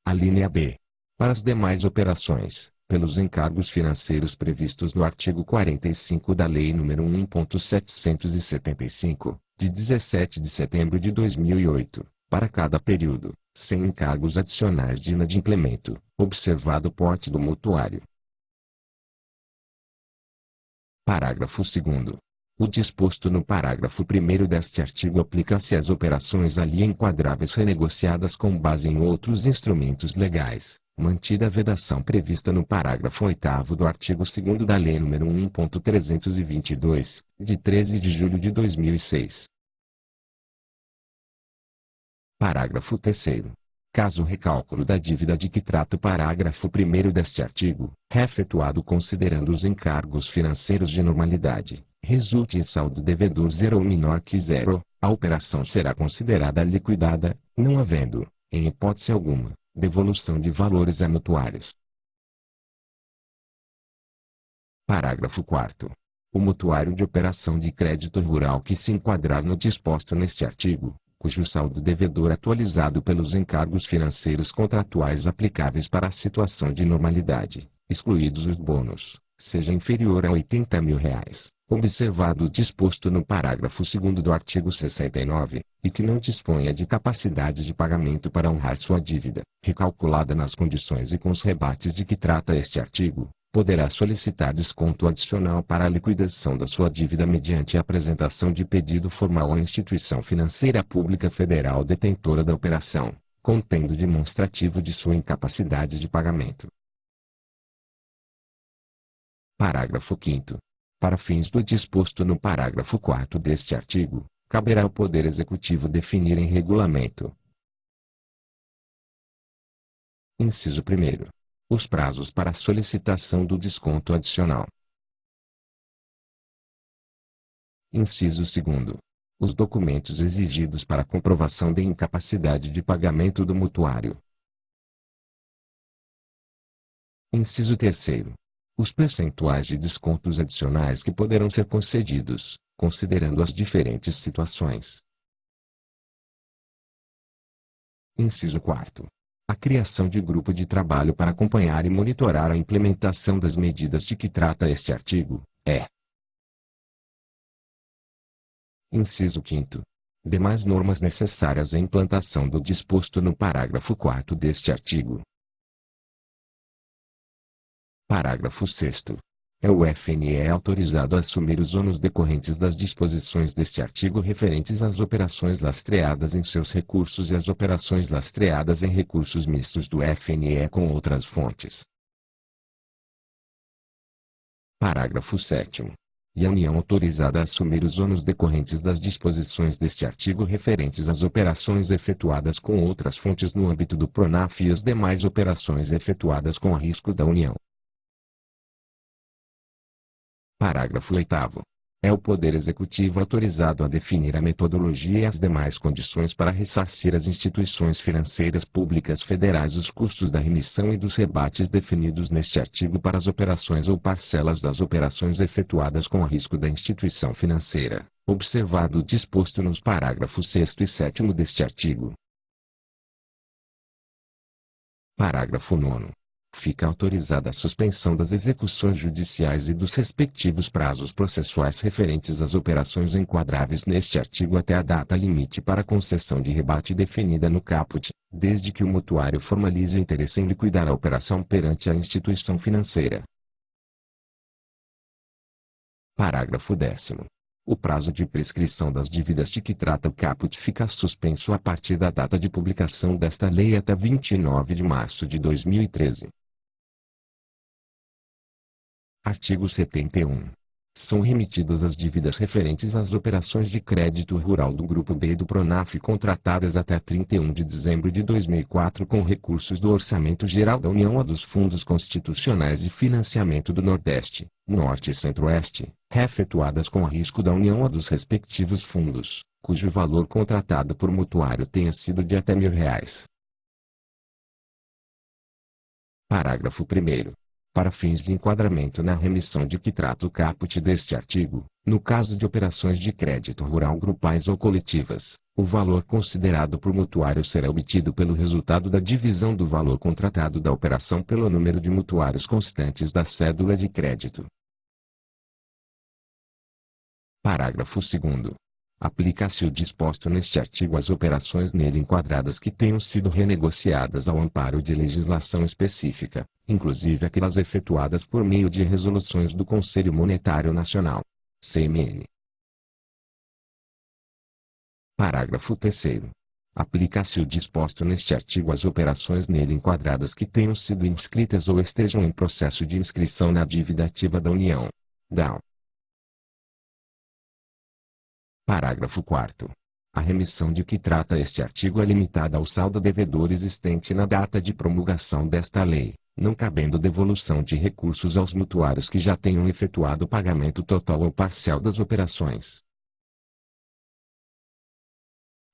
A linha B. Para as demais operações, pelos encargos financeiros previstos no artigo 45 da Lei nº 1.775, de 17 de setembro de 2008, para cada período, sem encargos adicionais de inadimplemento, observado o porte do mutuário. Parágrafo 2º. O disposto no parágrafo 1º deste artigo aplica-se às operações ali enquadráveis renegociadas com base em outros instrumentos legais, mantida a vedação prevista no parágrafo 8º do artigo 2º da Lei nº 1.322, de 13 de julho de 2006. Parágrafo 3º. Caso o recálculo da dívida de que trata o parágrafo 1º deste artigo, efetuado considerando os encargos financeiros de normalidade, resulte em saldo devedor zero ou menor que zero, a operação será considerada liquidada, não havendo, em hipótese alguma, devolução de valores a mutuários. Parágrafo 4º. O mutuário de operação de crédito rural que se enquadrar no disposto neste artigo, cujo saldo devedor atualizado pelos encargos financeiros contratuais aplicáveis para a situação de normalidade, excluídos os bônus, seja inferior a R$ 80.000, observado o disposto no parágrafo 2º do artigo 69, e que não disponha de capacidade de pagamento para honrar sua dívida, recalculada nas condições e com os rebates de que trata este artigo, poderá solicitar desconto adicional para a liquidação da sua dívida mediante a apresentação de pedido formal à instituição financeira pública federal detentora da operação, contendo demonstrativo de sua incapacidade de pagamento. Parágrafo 5º. Para fins do disposto no parágrafo 4º deste artigo, caberá ao Poder Executivo definir em regulamento. Inciso 1º. Os prazos para a solicitação do desconto adicional. Inciso 2º. Os documentos exigidos para a comprovação de incapacidade de pagamento do mutuário. Inciso 3º. Os percentuais de descontos adicionais que poderão ser concedidos, considerando as diferentes situações. Inciso 4º. A criação de grupo de trabalho para acompanhar e monitorar a implementação das medidas de que trata este artigo, é. Inciso 5º. Demais normas necessárias à implantação do disposto no parágrafo 4º deste artigo. Parágrafo 6º. É o FNE autorizado a assumir os ônus decorrentes das disposições deste artigo referentes às operações lastreadas em seus recursos e às operações lastreadas em recursos mistos do FNE com outras fontes. Parágrafo 7º. E a União autorizada a assumir os ônus decorrentes das disposições deste artigo referentes às operações efetuadas com outras fontes no âmbito do PRONAF e as demais operações efetuadas com risco da União. Parágrafo 8º. É o Poder Executivo autorizado a definir a metodologia e as demais condições para ressarcir às instituições financeiras públicas federais os custos da remissão e dos rebates definidos neste artigo para as operações ou parcelas das operações efetuadas com risco da instituição financeira, observado o disposto nos parágrafos 6º e 7º deste artigo. Parágrafo 9º. Fica autorizada a suspensão das execuções judiciais e dos respectivos prazos processuais referentes às operações enquadráveis neste artigo até a data limite para concessão de rebate definida no caput, desde que o mutuário formalize interesse em liquidar a operação perante a instituição financeira. Parágrafo 10º. O prazo de prescrição das dívidas de que trata o caput fica suspenso a partir da data de publicação desta lei até 29 de março de 2013. Artigo 71. São remitidas as dívidas referentes às operações de crédito rural do Grupo B do PRONAF contratadas até 31 de dezembro de 2004 com recursos do Orçamento Geral da União ou dos Fundos Constitucionais de Financiamento do Nordeste, Norte e Centro-Oeste, efetuadas com risco da União ou dos respectivos fundos, cujo valor contratado por mutuário tenha sido de até R$ 1.000. Parágrafo 1º. Para fins de enquadramento na remissão de que trata o caput deste artigo, no caso de operações de crédito rural grupais ou coletivas, o valor considerado por mutuário será obtido pelo resultado da divisão do valor contratado da operação pelo número de mutuários constantes da cédula de crédito. Parágrafo 2º. Aplica-se o disposto neste artigo às operações nele enquadradas que tenham sido renegociadas ao amparo de legislação específica, inclusive aquelas efetuadas por meio de resoluções do Conselho Monetário Nacional, CMN. Parágrafo 3º. Aplica-se o disposto neste artigo às operações nele enquadradas que tenham sido inscritas ou estejam em processo de inscrição na dívida ativa da União, DAO. Parágrafo 4º. A remissão de que trata este artigo é limitada ao saldo devedor existente na data de promulgação desta lei, não cabendo devolução de recursos aos mutuários que já tenham efetuado o pagamento total ou parcial das operações.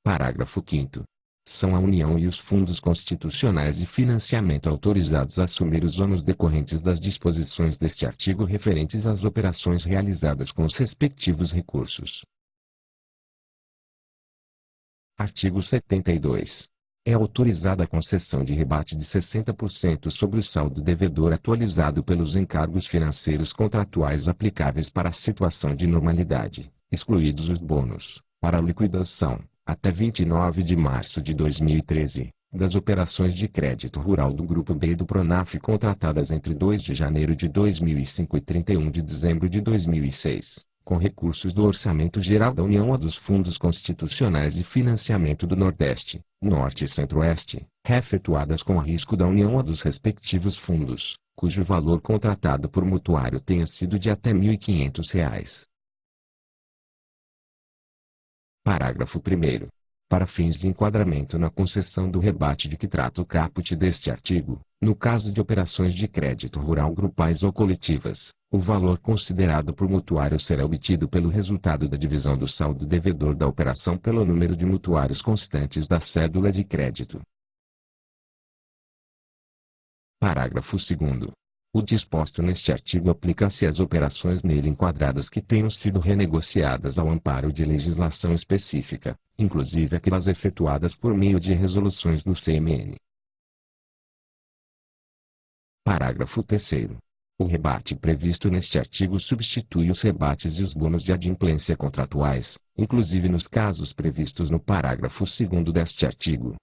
Parágrafo 5º. São a União e os fundos constitucionais de financiamento autorizados a assumir os ônus decorrentes das disposições deste artigo referentes às operações realizadas com os respectivos recursos. Artigo 72. É autorizada a concessão de rebate de 60% sobre o saldo devedor atualizado pelos encargos financeiros contratuais aplicáveis para a situação de normalidade, excluídos os bônus, para a liquidação, até 29 de março de 2013, das operações de crédito rural do Grupo B do PRONAF contratadas entre 2 de janeiro de 2005 e 31 de dezembro de 2006. Com recursos do Orçamento Geral da União ou dos Fundos Constitucionais de Financiamento do Nordeste, Norte e Centro-Oeste, efetuadas com risco da União ou dos respectivos fundos, cujo valor contratado por mutuário tenha sido de até R$ 1.500. Parágrafo 1º. Para fins de enquadramento na concessão do rebate de que trata o caput deste artigo, no caso de operações de crédito rural grupais ou coletivas, o valor considerado por mutuário será obtido pelo resultado da divisão do saldo devedor da operação pelo número de mutuários constantes da cédula de crédito. Parágrafo 2º. O disposto neste artigo aplica-se às operações nele enquadradas que tenham sido renegociadas ao amparo de legislação específica, inclusive aquelas efetuadas por meio de resoluções do CMN. Parágrafo 3º. O rebate previsto neste artigo substitui os rebates e os bônus de adimplência contratuais, inclusive nos casos previstos no parágrafo 2º deste artigo.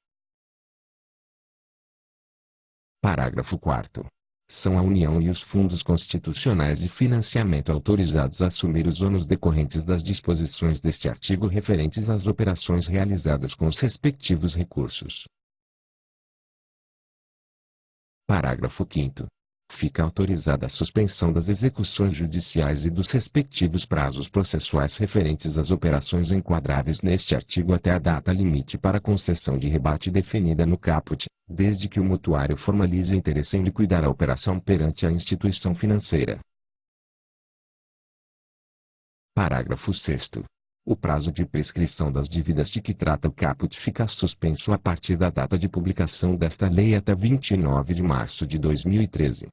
Parágrafo 4º. São a União e os fundos constitucionais de financiamento autorizados a assumir os ônus decorrentes das disposições deste artigo referentes às operações realizadas com os respectivos recursos. Parágrafo 5º. Fica autorizada a suspensão das execuções judiciais e dos respectivos prazos processuais referentes às operações enquadráveis neste artigo até a data limite para concessão de rebate definida no caput, desde que o mutuário formalize interesse em liquidar a operação perante a instituição financeira. Parágrafo 6º. O prazo de prescrição das dívidas de que trata o caput fica suspenso a partir da data de publicação desta lei até 29 de março de 2013.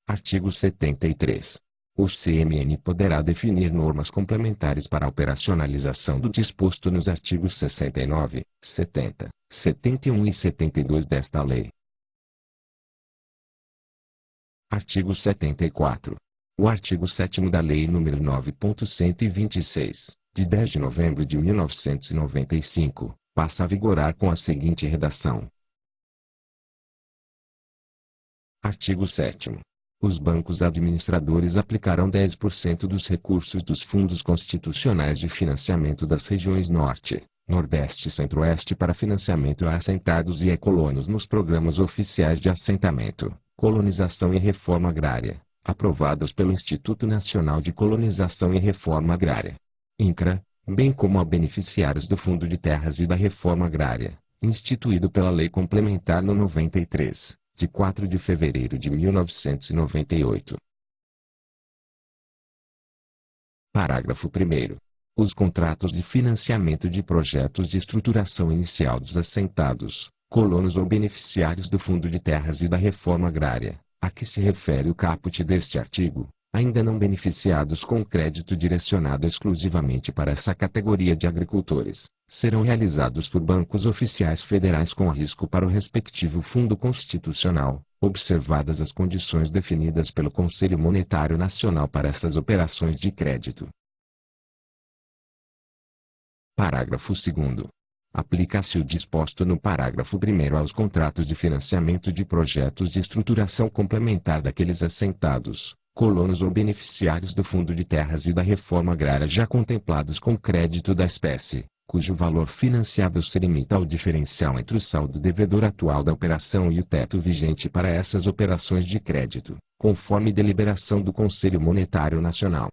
Artigo 73. O CMN poderá definir normas complementares para a operacionalização do disposto nos artigos 69, 70, 71 e 72 desta lei. Artigo 74. O artigo 7º da Lei nº 9.126, de 10 de novembro de 1995, passa a vigorar com a seguinte redação. Artigo 7º. Os bancos administradores aplicarão 10% dos recursos dos fundos constitucionais de financiamento das regiões Norte, Nordeste e Centro-Oeste para financiamento a assentados e colonos nos programas oficiais de assentamento, colonização e reforma agrária, aprovados pelo Instituto Nacional de Colonização e Reforma Agrária, INCRA, bem como a beneficiários do Fundo de Terras e da Reforma Agrária, instituído pela Lei Complementar No. 93, de 4 de fevereiro de 1998. Parágrafo 1º. Os contratos de financiamento de projetos de estruturação inicial dos assentados, colonos ou beneficiários do Fundo de Terras e da Reforma Agrária, a que se refere o caput deste artigo, ainda não beneficiados com crédito direcionado exclusivamente para essa categoria de agricultores, serão realizados por bancos oficiais federais com risco para o respectivo fundo constitucional, observadas as condições definidas pelo Conselho Monetário Nacional para essas operações de crédito. Parágrafo 2º. Aplica-se o disposto no parágrafo 1º aos contratos de financiamento de projetos de estruturação complementar daqueles assentados, colonos ou beneficiários do Fundo de Terras e da Reforma Agrária já contemplados com crédito da espécie, cujo valor financiável se limita ao diferencial entre o saldo devedor atual da operação e o teto vigente para essas operações de crédito, conforme deliberação do Conselho Monetário Nacional.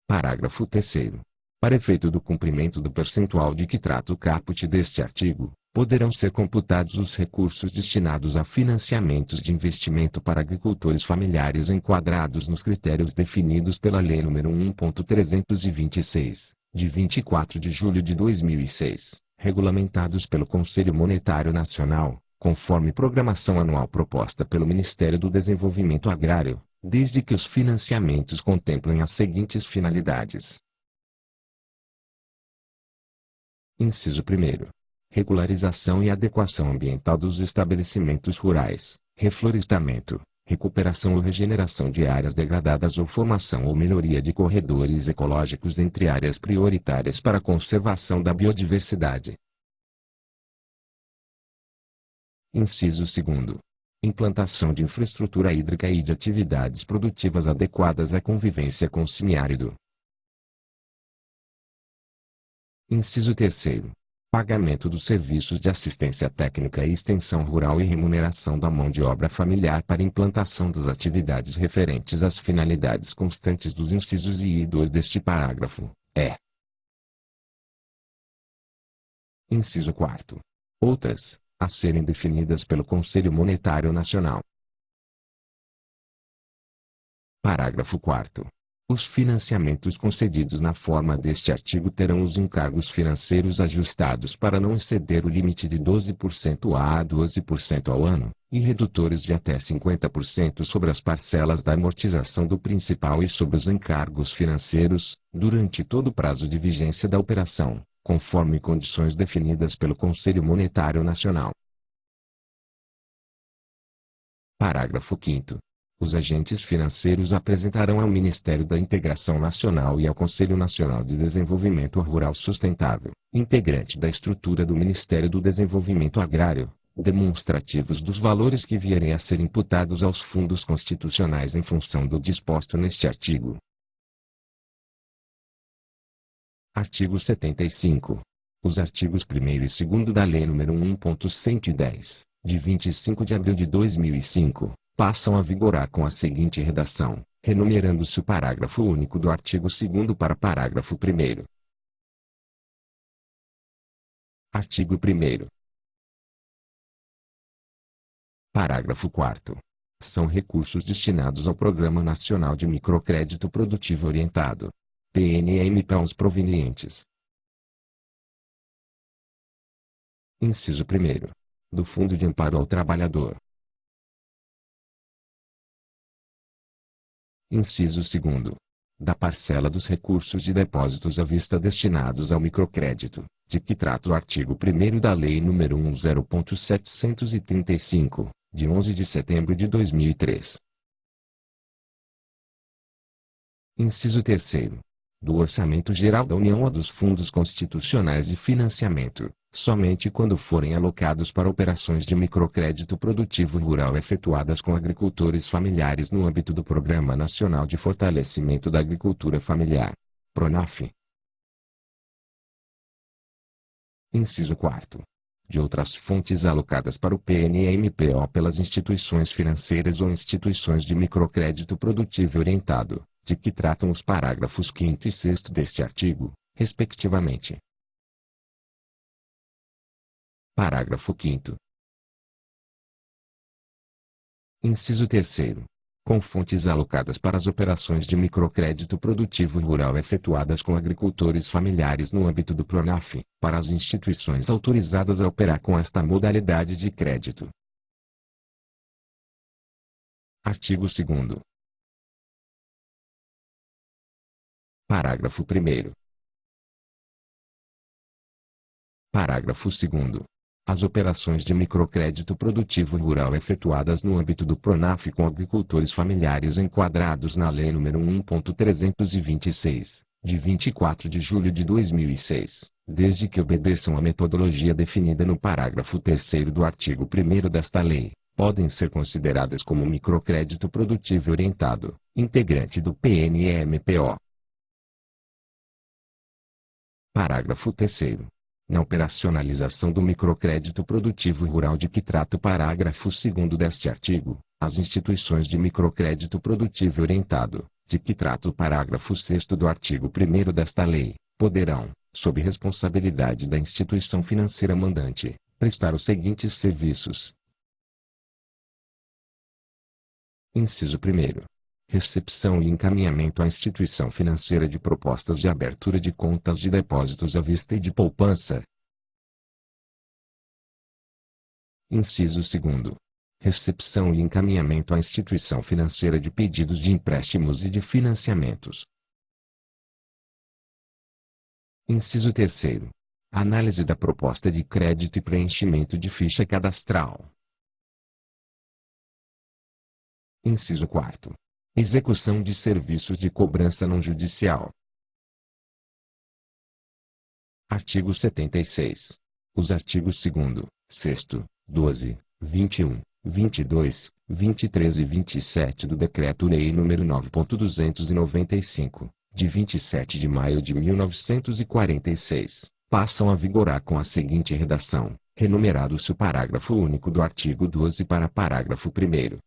Parágrafo 3º. Para efeito do cumprimento do percentual de que trata o caput deste artigo, poderão ser computados os recursos destinados a financiamentos de investimento para agricultores familiares enquadrados nos critérios definidos pela Lei nº 1.326, de 24 de julho de 2006, regulamentados pelo Conselho Monetário Nacional, conforme programação anual proposta pelo Ministério do Desenvolvimento Agrário, desde que os financiamentos contemplem as seguintes finalidades. Inciso 1º. Regularização e adequação ambiental dos estabelecimentos rurais, reflorestamento, recuperação ou regeneração de áreas degradadas ou formação ou melhoria de corredores ecológicos entre áreas prioritárias para a conservação da biodiversidade. Inciso 2º. Implantação de infraestrutura hídrica e de atividades produtivas adequadas à convivência com o semiárido. Inciso 3º. Pagamento dos serviços de assistência técnica e extensão rural e remuneração da mão de obra familiar para implantação das atividades referentes às finalidades constantes dos incisos I e 2 deste parágrafo, Inciso 4º. Outras, a serem definidas pelo Conselho Monetário Nacional. Parágrafo 4º. Os financiamentos concedidos na forma deste artigo terão os encargos financeiros ajustados para não exceder o limite de 12% a 12% ao ano, e redutores de até 50% sobre as parcelas da amortização do principal e sobre os encargos financeiros, durante todo o prazo de vigência da operação, conforme condições definidas pelo Conselho Monetário Nacional. Parágrafo 5º. Os agentes financeiros apresentarão ao Ministério da Integração Nacional e ao Conselho Nacional de Desenvolvimento Rural Sustentável, integrante da estrutura do Ministério do Desenvolvimento Agrário, demonstrativos dos valores que vierem a ser imputados aos fundos constitucionais em função do disposto neste artigo. Artigo 75. Os artigos 1º e 2º da Lei nº 1.110, de 25 de abril de 2005, passam a vigorar com a seguinte redação, renumerando-se o parágrafo único do artigo 2º para parágrafo 1º. Artigo 1º. Parágrafo 4º. São recursos destinados ao Programa Nacional de Microcrédito Produtivo Orientado, PNMP, os provenientes. Inciso 1º. Do Fundo de Amparo ao Trabalhador. Inciso 2º. Da parcela dos recursos de depósitos à vista destinados ao microcrédito, de que trata o artigo 1º da Lei nº 10.735, de 11 de setembro de 2003. Inciso 3º. Do Orçamento Geral da União ou dos fundos constitucionais de financiamento, somente quando forem alocados para operações de microcrédito produtivo rural efetuadas com agricultores familiares no âmbito do Programa Nacional de Fortalecimento da Agricultura Familiar, PRONAF. Inciso 4º. De outras fontes alocadas para o PNMPO pelas instituições financeiras ou instituições de microcrédito produtivo orientado, de que tratam os parágrafos 5º e 6º deste artigo, respectivamente. Parágrafo 5º. Inciso 3º. Com fontes alocadas para as operações de microcrédito produtivo rural efetuadas com agricultores familiares no âmbito do PRONAF, para as instituições autorizadas a operar com esta modalidade de crédito. Artigo 2º. Parágrafo 1º. Parágrafo 2º. As operações de microcrédito produtivo rural efetuadas no âmbito do PRONAF com agricultores familiares enquadrados na Lei nº 1.326, de 24 de julho de 2006, desde que obedeçam à metodologia definida no parágrafo 3º do artigo 1º desta lei, podem ser consideradas como microcrédito produtivo orientado, integrante do PNMPO. Parágrafo 3º. Na operacionalização do microcrédito produtivo rural de que trata o parágrafo 2º deste artigo, as instituições de microcrédito produtivo orientado, de que trata o parágrafo 6º do artigo 1º desta lei, poderão, sob responsabilidade da instituição financeira mandante, prestar os seguintes serviços. Inciso 1º. Recepção e encaminhamento à instituição financeira de propostas de abertura de contas de depósitos à vista e de poupança. Inciso 2º. Recepção e encaminhamento à instituição financeira de pedidos de empréstimos e de financiamentos. Inciso 3º. Análise da proposta de crédito e preenchimento de ficha cadastral. Inciso 4º. Execução de serviços de cobrança não judicial. Artigo 76. Os artigos 2º, 6º, 12, 21, 22, 23 e 27 do Decreto-Lei nº 9.295, de 27 de maio de 1946, passam a vigorar com a seguinte redação, renumerado-se o parágrafo único do artigo 12 para parágrafo 1º.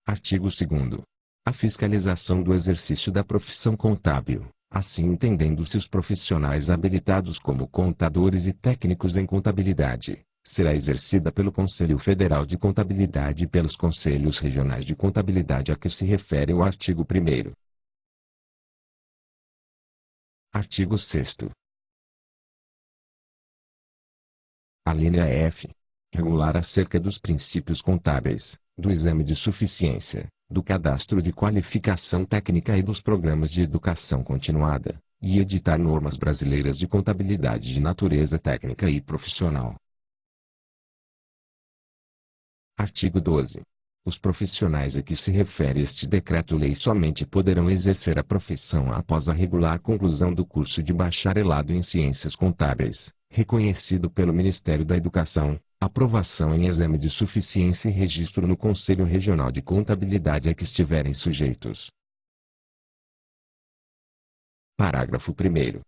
Artigo 2º. A fiscalização do exercício da profissão contábil, assim entendendo-se os profissionais habilitados como contadores e técnicos em contabilidade, será exercida pelo Conselho Federal de Contabilidade e pelos Conselhos Regionais de Contabilidade a que se refere o artigo 1º. Artigo 6º. A linha F. Regular acerca dos princípios contábeis, do exame de suficiência, do cadastro de qualificação técnica e dos programas de educação continuada, e editar normas brasileiras de contabilidade de natureza técnica e profissional. Artigo 12. Os profissionais a que se refere este decreto-lei somente poderão exercer a profissão após a regular conclusão do curso de bacharelado em Ciências Contábeis, reconhecido pelo Ministério da Educação, aprovação em exame de suficiência e registro no Conselho Regional de Contabilidade a que estiverem sujeitos. Parágrafo 1º.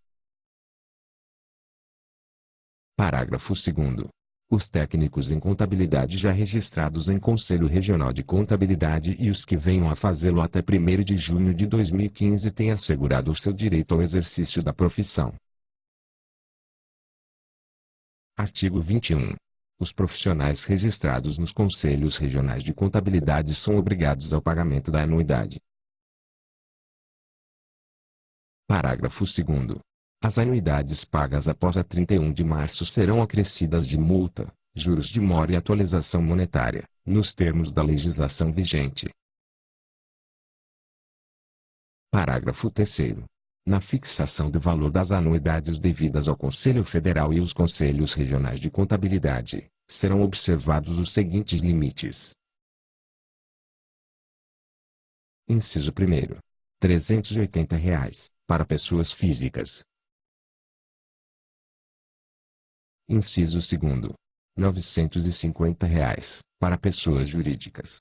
Parágrafo 2º. Os técnicos em contabilidade já registrados em Conselho Regional de Contabilidade e os que venham a fazê-lo até 1º de junho de 2015 têm assegurado o seu direito ao exercício da profissão. Artigo 21. Os profissionais registrados nos Conselhos Regionais de Contabilidade são obrigados ao pagamento da anuidade. Parágrafo 2º. As anuidades pagas após a 31 de março serão acrescidas de multa, juros de mora e atualização monetária, nos termos da legislação vigente. Parágrafo 3º. Na fixação do valor das anuidades devidas ao Conselho Federal e os Conselhos Regionais de Contabilidade, serão observados os seguintes limites. Inciso 1º. R$ 380, para pessoas físicas. Inciso 2º. R$ 950, para pessoas jurídicas.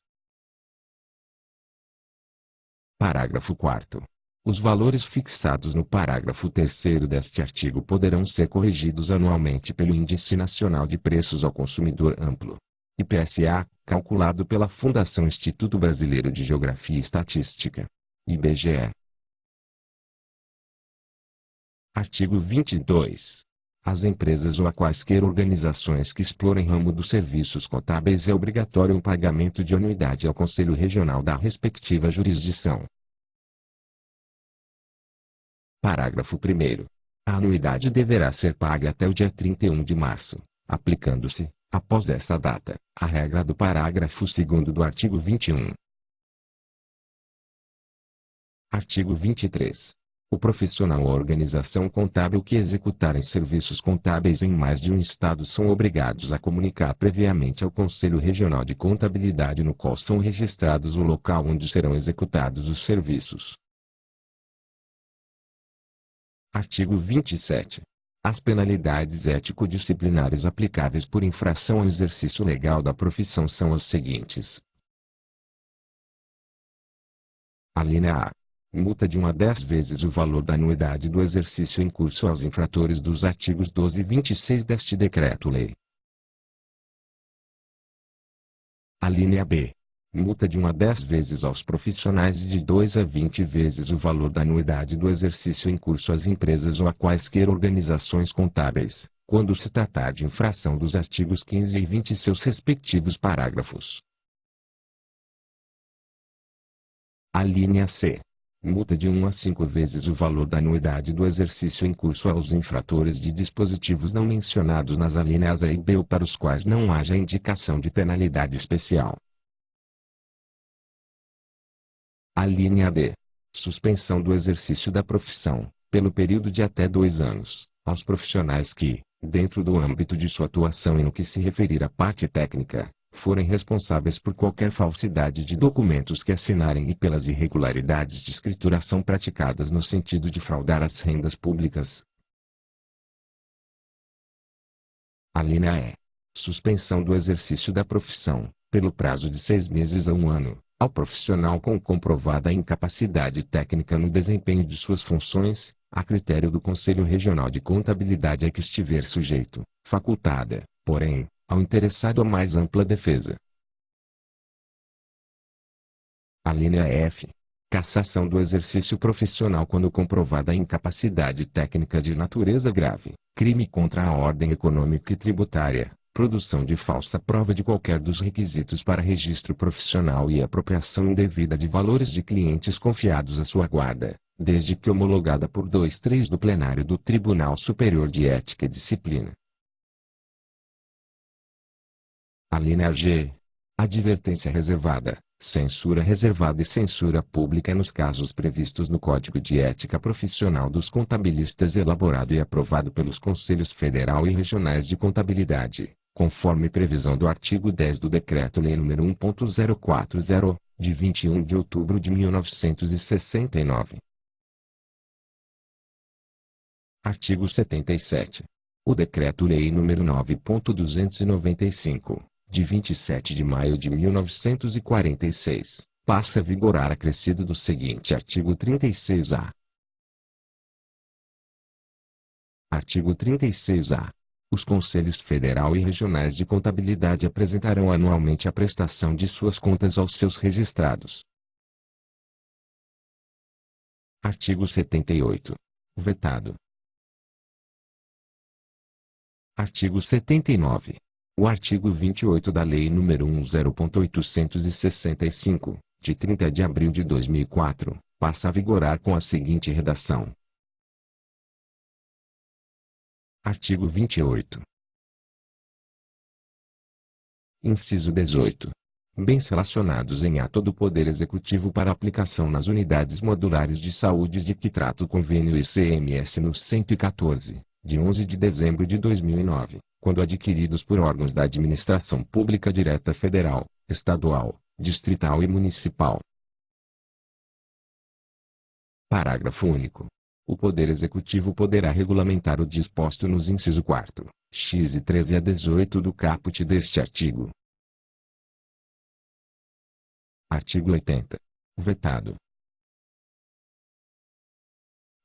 Parágrafo 4º. Os valores fixados no parágrafo 3º deste artigo poderão ser corrigidos anualmente pelo Índice Nacional de Preços ao Consumidor Amplo, IPSA, calculado pela Fundação Instituto Brasileiro de Geografia e Estatística, IBGE. Artigo 22. As empresas ou a quaisquer organizações que explorem ramo dos serviços contábeis é obrigatório o pagamento de anuidade ao Conselho Regional da respectiva jurisdição. Parágrafo 1º. A anuidade deverá ser paga até o dia 31 de março, aplicando-se, após essa data, a regra do parágrafo 2º do artigo 21. Artigo 23. O profissional ou organização contábil que executarem serviços contábeis em mais de um estado são obrigados a comunicar previamente ao Conselho Regional de Contabilidade no qual são registrados o local onde serão executados os serviços. Artigo 27. As penalidades ético-disciplinares aplicáveis por infração ao exercício legal da profissão são as seguintes. Alínea A. Multa de 1 a 10 vezes o valor da anuidade do exercício em curso aos infratores dos artigos 12 e 26 deste Decreto-Lei. Alínea B. Multa de 1 a 10 vezes aos profissionais e de 2 a 20 vezes o valor da anuidade do exercício em curso às empresas ou a quaisquer organizações contábeis, quando se tratar de infração dos artigos 15 e 20 e seus respectivos parágrafos. Alínea C. Multa de 1 a 5 vezes o valor da anuidade do exercício em curso aos infratores de dispositivos não mencionados nas alíneas A e B ou para os quais não haja indicação de penalidade especial. Alínea D. Suspensão do exercício da profissão, pelo período de até 2 anos, aos profissionais que, dentro do âmbito de sua atuação e no que se referir à parte técnica, forem responsáveis por qualquer falsidade de documentos que assinarem e pelas irregularidades de escrituração praticadas no sentido de fraudar as rendas públicas. Alínea E. Suspensão do exercício da profissão, pelo prazo de 6 meses a 1 ano, ao profissional com comprovada incapacidade técnica no desempenho de suas funções, a critério do Conselho Regional de Contabilidade a que estiver sujeito, facultada, porém, ao interessado a mais ampla defesa. Alínea F. Cassação do exercício profissional quando comprovada a incapacidade técnica de natureza grave, crime contra a ordem econômica e tributária, produção de falsa prova de qualquer dos requisitos para registro profissional e apropriação indevida de valores de clientes confiados à sua guarda, desde que homologada por 2/3 do plenário do Tribunal Superior de Ética e Disciplina. Alínea G. Advertência reservada, censura reservada e censura pública nos casos previstos no Código de Ética Profissional dos Contabilistas elaborado e aprovado pelos Conselhos Federal e Regionais de Contabilidade, conforme previsão do artigo 10 do Decreto-Lei nº 1.040, de 21 de outubro de 1969. Artigo 77. O Decreto-Lei nº 9.295, de 27 de maio de 1946, passa a vigorar acrescido do seguinte artigo 36-A. Artigo 36-A. Os Conselhos Federal e Regionais de Contabilidade apresentarão anualmente a prestação de suas contas aos seus registrados. Artigo 78. Vetado. Artigo 79. O artigo 28 da Lei nº 10.865, de 30 de abril de 2004, passa a vigorar com a seguinte redação. Artigo 28. Inciso 18. Bens relacionados em ato do Poder Executivo para aplicação nas unidades modulares de saúde de que trata o convênio ICMS no 114, de 11 de dezembro de 2009, quando adquiridos por órgãos da administração pública direta federal, estadual, distrital e municipal. Parágrafo único. O Poder Executivo poderá regulamentar o disposto nos inciso 4, x e 13 a 18 do caput deste artigo. Artigo 80. Vetado.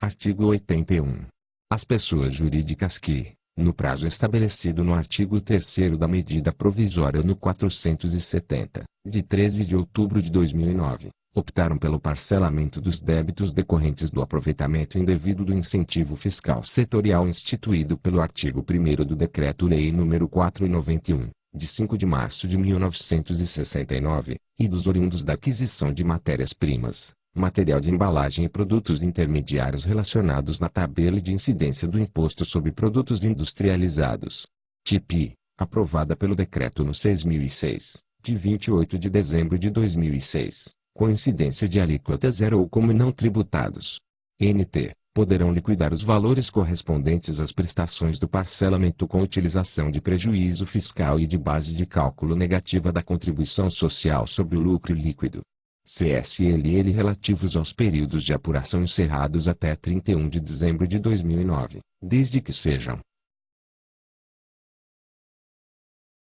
Artigo 81. As pessoas jurídicas que, no prazo estabelecido no artigo 3º da medida provisória no 470, de 13 de outubro de 2009, optaram pelo parcelamento dos débitos decorrentes do aproveitamento indevido do incentivo fiscal setorial instituído pelo artigo 1º do Decreto-Lei nº 491, de 5 de março de 1969, e dos oriundos da aquisição de matérias-primas, material de embalagem e produtos intermediários relacionados na tabela de incidência do Imposto sobre Produtos Industrializados, TIP, aprovada pelo Decreto no 6.006, de 28 de dezembro de 2006. Com incidência de alíquota zero ou como não tributados. NT, poderão liquidar os valores correspondentes às prestações do parcelamento com utilização de prejuízo fiscal e de base de cálculo negativa da contribuição social sobre o lucro líquido. CSLL relativos aos períodos de apuração encerrados até 31 de dezembro de 2009, desde que sejam.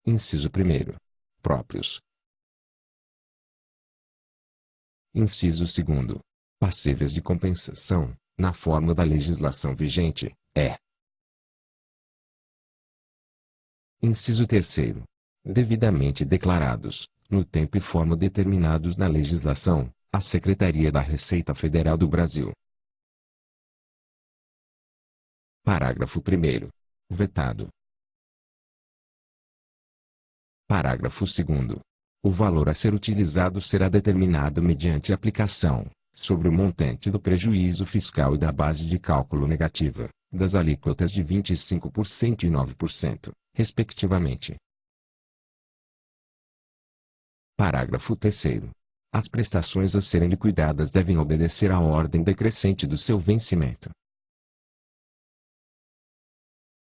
Inciso 1º. Próprios. Inciso 2º. Passíveis de compensação, na forma da legislação vigente, é. Inciso 3º. Devidamente declarados, no tempo e forma determinados na legislação, a Secretaria da Receita Federal do Brasil. Parágrafo 1º. Vetado. Parágrafo 2º. O valor a ser utilizado será determinado mediante aplicação, sobre o montante do prejuízo fiscal e da base de cálculo negativa, das alíquotas de 25% e 9%, respectivamente. Parágrafo 3º. As prestações a serem liquidadas devem obedecer à ordem decrescente do seu vencimento.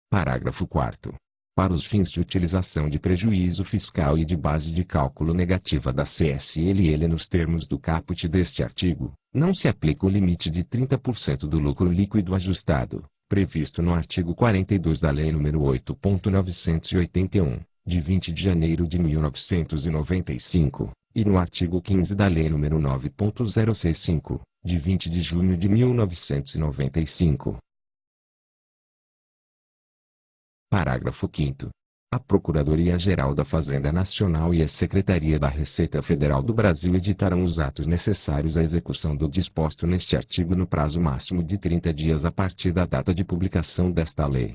Parágrafo 4º. Para os fins de utilização de prejuízo fiscal e de base de cálculo negativa da CSLL nos termos do caput deste artigo, não se aplica o limite de 30% do lucro líquido ajustado, previsto no artigo 42 da Lei nº 8.981, de 20 de janeiro de 1995, e no artigo 15 da Lei nº 9.065, de 20 de junho de 1995. Parágrafo 5º. A Procuradoria-Geral da Fazenda Nacional e a Secretaria da Receita Federal do Brasil editarão os atos necessários à execução do disposto neste artigo no prazo máximo de 30 dias a partir da data de publicação desta lei.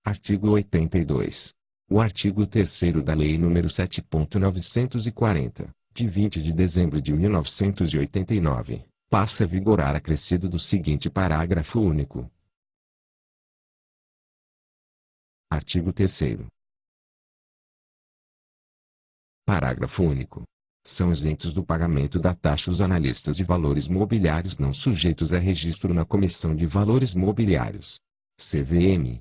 Artigo 82. O artigo 3º da Lei nº 7.940, de 20 de dezembro de 1989, passa a vigorar acrescido do seguinte parágrafo único. Artigo 3º. Parágrafo único. São isentos do pagamento da taxa os analistas de valores mobiliários não sujeitos a registro na Comissão de Valores Mobiliários, CVM.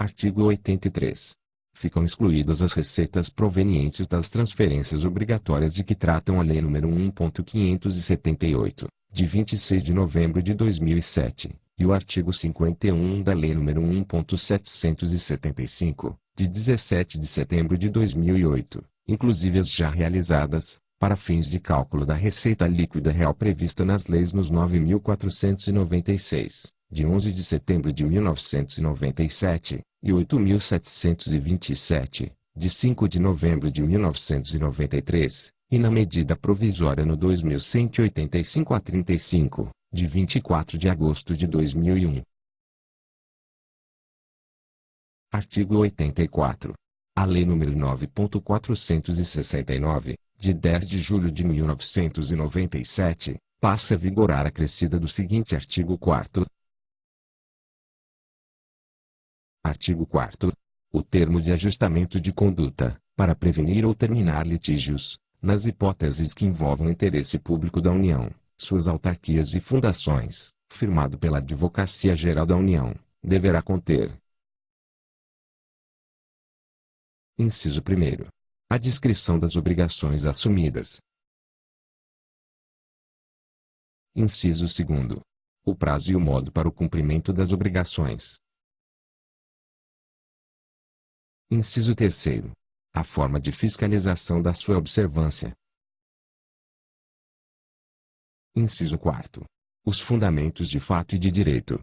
Artigo 83. Ficam excluídas as receitas provenientes das transferências obrigatórias de que tratam a Lei nº 1.578, de 26 de novembro de 2007, e o artigo 51 da Lei nº 1.775, de 17 de setembro de 2008, inclusive as já realizadas, para fins de cálculo da receita líquida real prevista nas leis nos 9.496, de 11 de setembro de 1997, e 8.727, de 5 de novembro de 1993, e na medida provisória no 2185 a 35, de 24 de agosto de 2001. Artigo 84. A Lei nº 9.469, de 10 de julho de 1997, passa a vigorar acrescida do seguinte artigo 4º. Artigo 4º. O termo de ajustamento de conduta, para prevenir ou terminar litígios, nas hipóteses que envolvam o interesse público da União, suas autarquias e fundações, firmado pela Advocacia Geral da União, deverá conter: Inciso 1º. A descrição das obrigações assumidas. Inciso 2º. O prazo e o modo para o cumprimento das obrigações. Inciso 3º. A forma de fiscalização da sua observância. Inciso 4º. Os fundamentos de fato e de direito,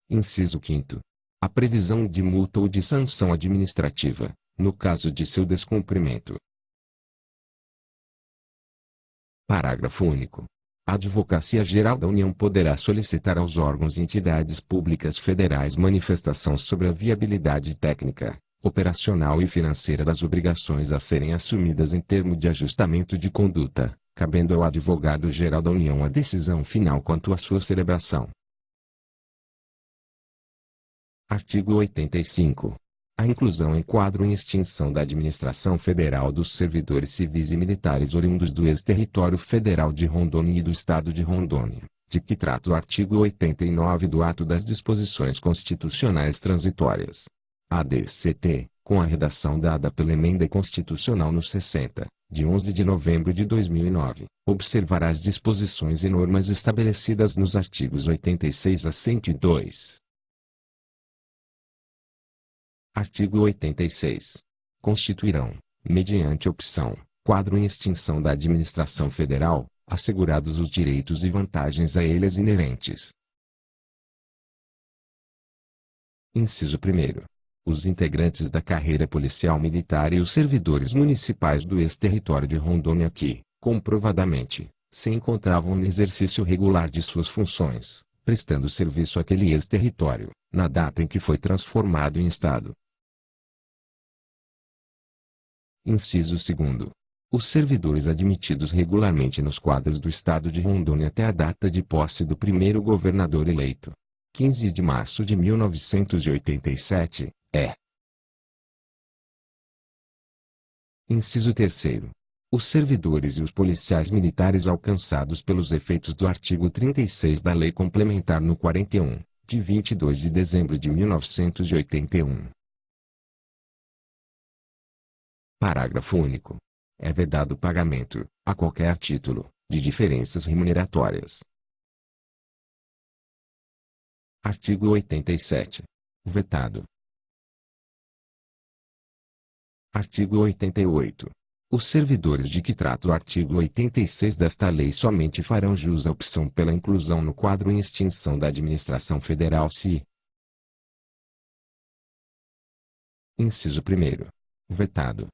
Inciso 5º. A previsão de multa ou de sanção administrativa, no caso de seu descumprimento. Parágrafo único. A Advocacia Geral da União poderá solicitar aos órgãos e entidades públicas federais manifestação sobre a viabilidade técnica, operacional e financeira das obrigações a serem assumidas em termo de ajustamento de conduta, cabendo ao Advogado-Geral da União a decisão final quanto à sua celebração. Artigo 85. A inclusão em quadro em extinção da administração federal dos servidores civis e militares oriundos do ex-território federal de Rondônia e do estado de Rondônia, de que trata o artigo 89 do Ato das Disposições Constitucionais Transitórias. ADCT, com a redação dada pela Emenda Constitucional no 60, de 11 de novembro de 2009, observará as disposições e normas estabelecidas nos artigos 86 a 102. Artigo 86. Constituirão, mediante opção, quadro em extinção da administração federal, assegurados os direitos e vantagens a eles inerentes. Inciso 1º. Os integrantes da carreira policial militar e os servidores municipais do ex-território de Rondônia que, comprovadamente, se encontravam no exercício regular de suas funções, prestando serviço àquele ex-território, na data em que foi transformado em Estado. Inciso 2º. Os servidores admitidos regularmente nos quadros do Estado de Rondônia até a data de posse do primeiro governador eleito, 15 de março de 1987, Inciso 3º. Os servidores e os policiais militares alcançados pelos efeitos do artigo 36 da Lei Complementar no 41, de 22 de dezembro de 1981. Parágrafo único. É vedado o pagamento, a qualquer título, de diferenças remuneratórias. Artigo 87. Vetado. Artigo 88. Os servidores de que trata o artigo 86 desta lei somente farão jus à opção pela inclusão no quadro em extinção da administração federal se: Inciso 1º. Vetado.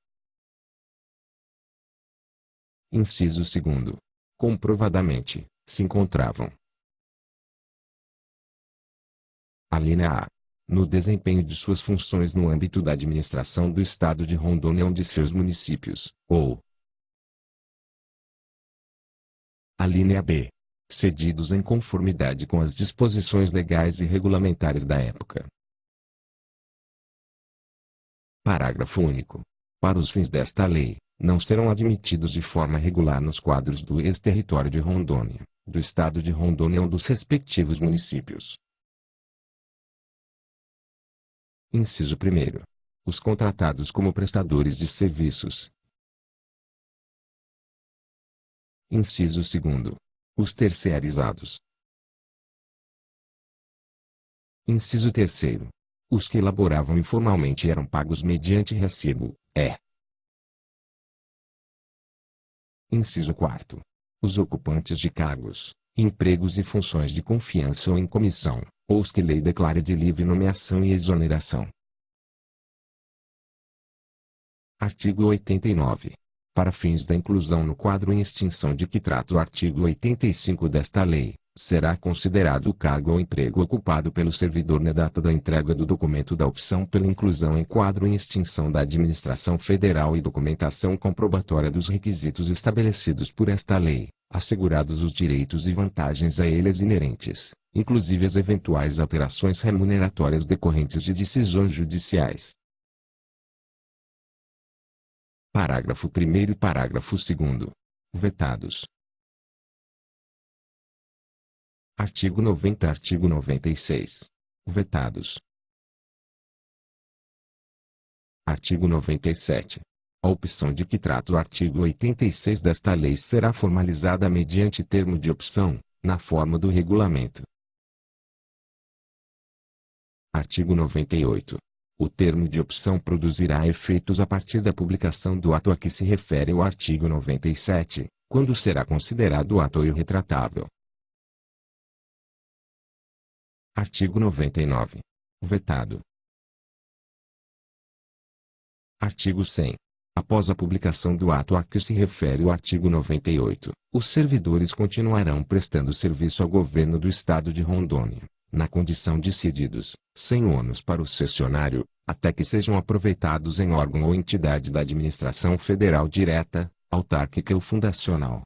Inciso 2º. Comprovadamente, se encontravam: Alínea A. No desempenho de suas funções no âmbito da administração do Estado de Rondônia ou de seus municípios, ou Alínea B. Cedidos em conformidade com as disposições legais e regulamentares da época. Parágrafo único. Para os fins desta lei, não serão admitidos de forma regular nos quadros do ex-território de Rondônia, do Estado de Rondônia ou dos respectivos municípios. Inciso 1º. Os contratados como prestadores de serviços. Inciso 2º. Os terceirizados. Inciso 3º. Os que elaboravam informalmente eram pagos mediante recibo, Inciso 4º. Os ocupantes de cargos, empregos e funções de confiança ou em comissão, ou os que lei declare de livre nomeação e exoneração. Artigo 89. Para fins da inclusão no quadro em extinção de que trata o artigo 85 desta lei, será considerado o cargo ou emprego ocupado pelo servidor na data da entrega do documento da opção pela inclusão em quadro em extinção da Administração Federal e documentação comprobatória dos requisitos estabelecidos por esta lei, assegurados os direitos e vantagens a eles inerentes, inclusive as eventuais alterações remuneratórias decorrentes de decisões judiciais. Parágrafo 1º e parágrafo 2º. Vetados. Artigo 90 e artigo 96. Vetados. Artigo 97. A opção de que trata o artigo 86 desta lei será formalizada mediante termo de opção, na forma do regulamento. Artigo 98. O termo de opção produzirá efeitos a partir da publicação do ato a que se refere o artigo 97, quando será considerado o ato irretratável. Artigo 99. Vetado. Artigo 100. Após a publicação do ato a que se refere o artigo 98, os servidores continuarão prestando serviço ao governo do Estado de Rondônia, na condição de cedidos, sem ônus para o cessionário, até que sejam aproveitados em órgão ou entidade da administração federal direta, autárquica ou fundacional.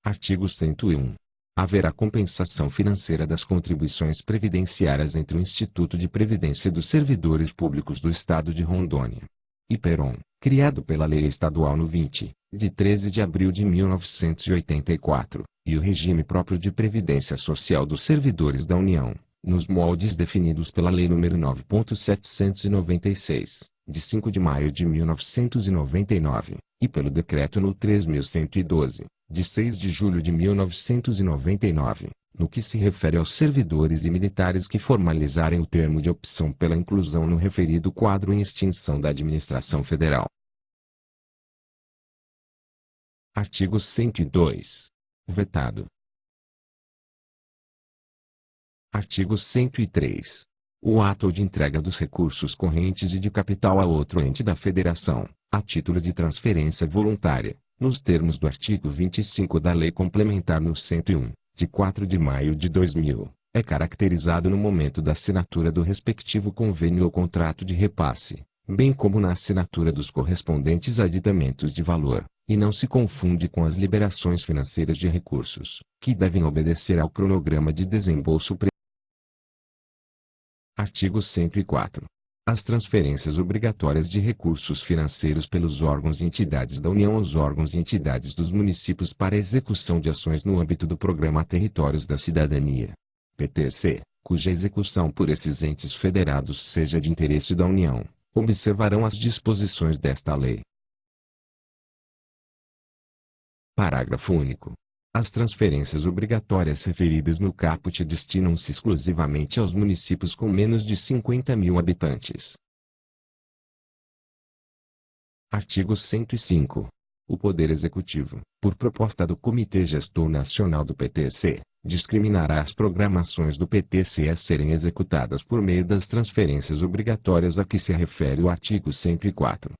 Artigo 101. Haverá compensação financeira das contribuições previdenciárias entre o Instituto de Previdência dos Servidores Públicos do Estado de Rondônia, IPERON, criado pela Lei Estadual no 20, de 13 de abril de 1984, e o regime próprio de Previdência Social dos Servidores da União, nos moldes definidos pela Lei nº 9.796, de 5 de maio de 1999, e pelo Decreto no 3.112, de 6 de julho de 1999, no que se refere aos servidores e militares que formalizarem o termo de opção pela inclusão no referido quadro em extinção da Administração Federal. Artigo 102. Vetado. Artigo 103. O ato de entrega dos recursos correntes e de capital a outro ente da Federação, a título de transferência voluntária, nos termos do artigo 25 da Lei Complementar no 101, de 4 de maio de 2000, é caracterizado no momento da assinatura do respectivo convênio ou contrato de repasse, bem como na assinatura dos correspondentes aditamentos de valor, e não se confunde com as liberações financeiras de recursos, que devem obedecer ao cronograma de desembolso. Artigo 104. As transferências obrigatórias de recursos financeiros pelos órgãos e entidades da União aos órgãos e entidades dos municípios para execução de ações no âmbito do Programa Territórios da Cidadania, PTC, cuja execução por esses entes federados seja de interesse da União, observarão as disposições desta lei. Parágrafo único. As transferências obrigatórias referidas no caput destinam-se exclusivamente aos municípios com menos de 50.000 habitantes. Artigo 105. O Poder Executivo, por proposta do Comitê Gestor Nacional do PTC, discriminará as programações do PTC a serem executadas por meio das transferências obrigatórias a que se refere o artigo 104.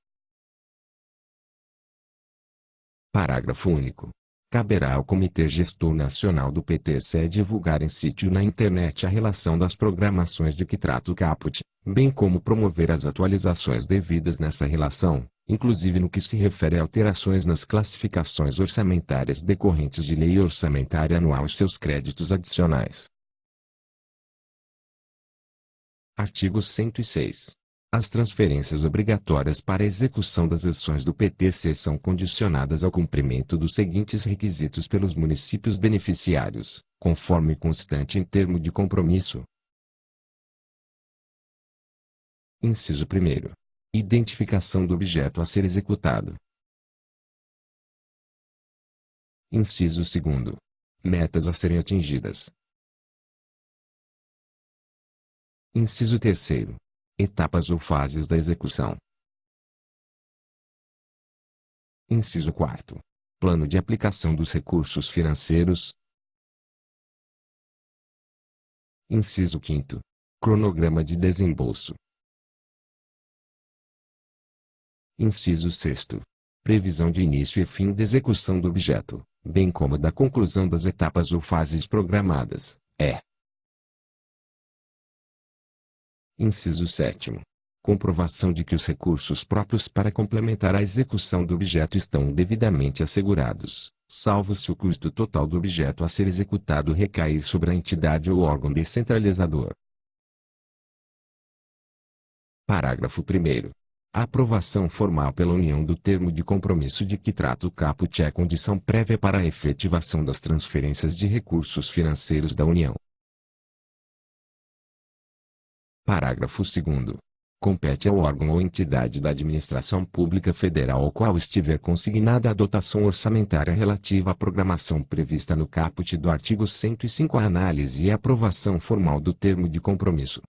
Parágrafo único. Caberá ao Comitê Gestor Nacional do PTC divulgar em sítio na internet a relação das programações de que trata o caput, bem como promover as atualizações devidas nessa relação, inclusive no que se refere a alterações nas classificações orçamentárias decorrentes de lei orçamentária anual e seus créditos adicionais. Artigo 106. As transferências obrigatórias para a execução das ações do PTC são condicionadas ao cumprimento dos seguintes requisitos pelos municípios beneficiários, conforme constante em termo de compromisso. Inciso 1º. Identificação do objeto a ser executado. Inciso 2º. Metas a serem atingidas. Inciso 3º. Etapas ou fases da execução. Inciso 4º. Plano de aplicação dos recursos financeiros. Inciso 5º. Cronograma de desembolso. Inciso 6º. Previsão de início e fim da execução do objeto, bem como da conclusão das etapas ou fases programadas. Inciso 7º. Comprovação de que os recursos próprios para complementar a execução do objeto estão devidamente assegurados, salvo se o custo total do objeto a ser executado recair sobre a entidade ou órgão descentralizador. Parágrafo 1º. A aprovação formal pela União do termo de compromisso de que trata o caput é condição prévia para a efetivação das transferências de recursos financeiros da União. Parágrafo 2º. Compete ao órgão ou entidade da administração pública federal ao qual estiver consignada a dotação orçamentária relativa à programação prevista no caput do artigo 105 a análise e aprovação formal do termo de compromisso.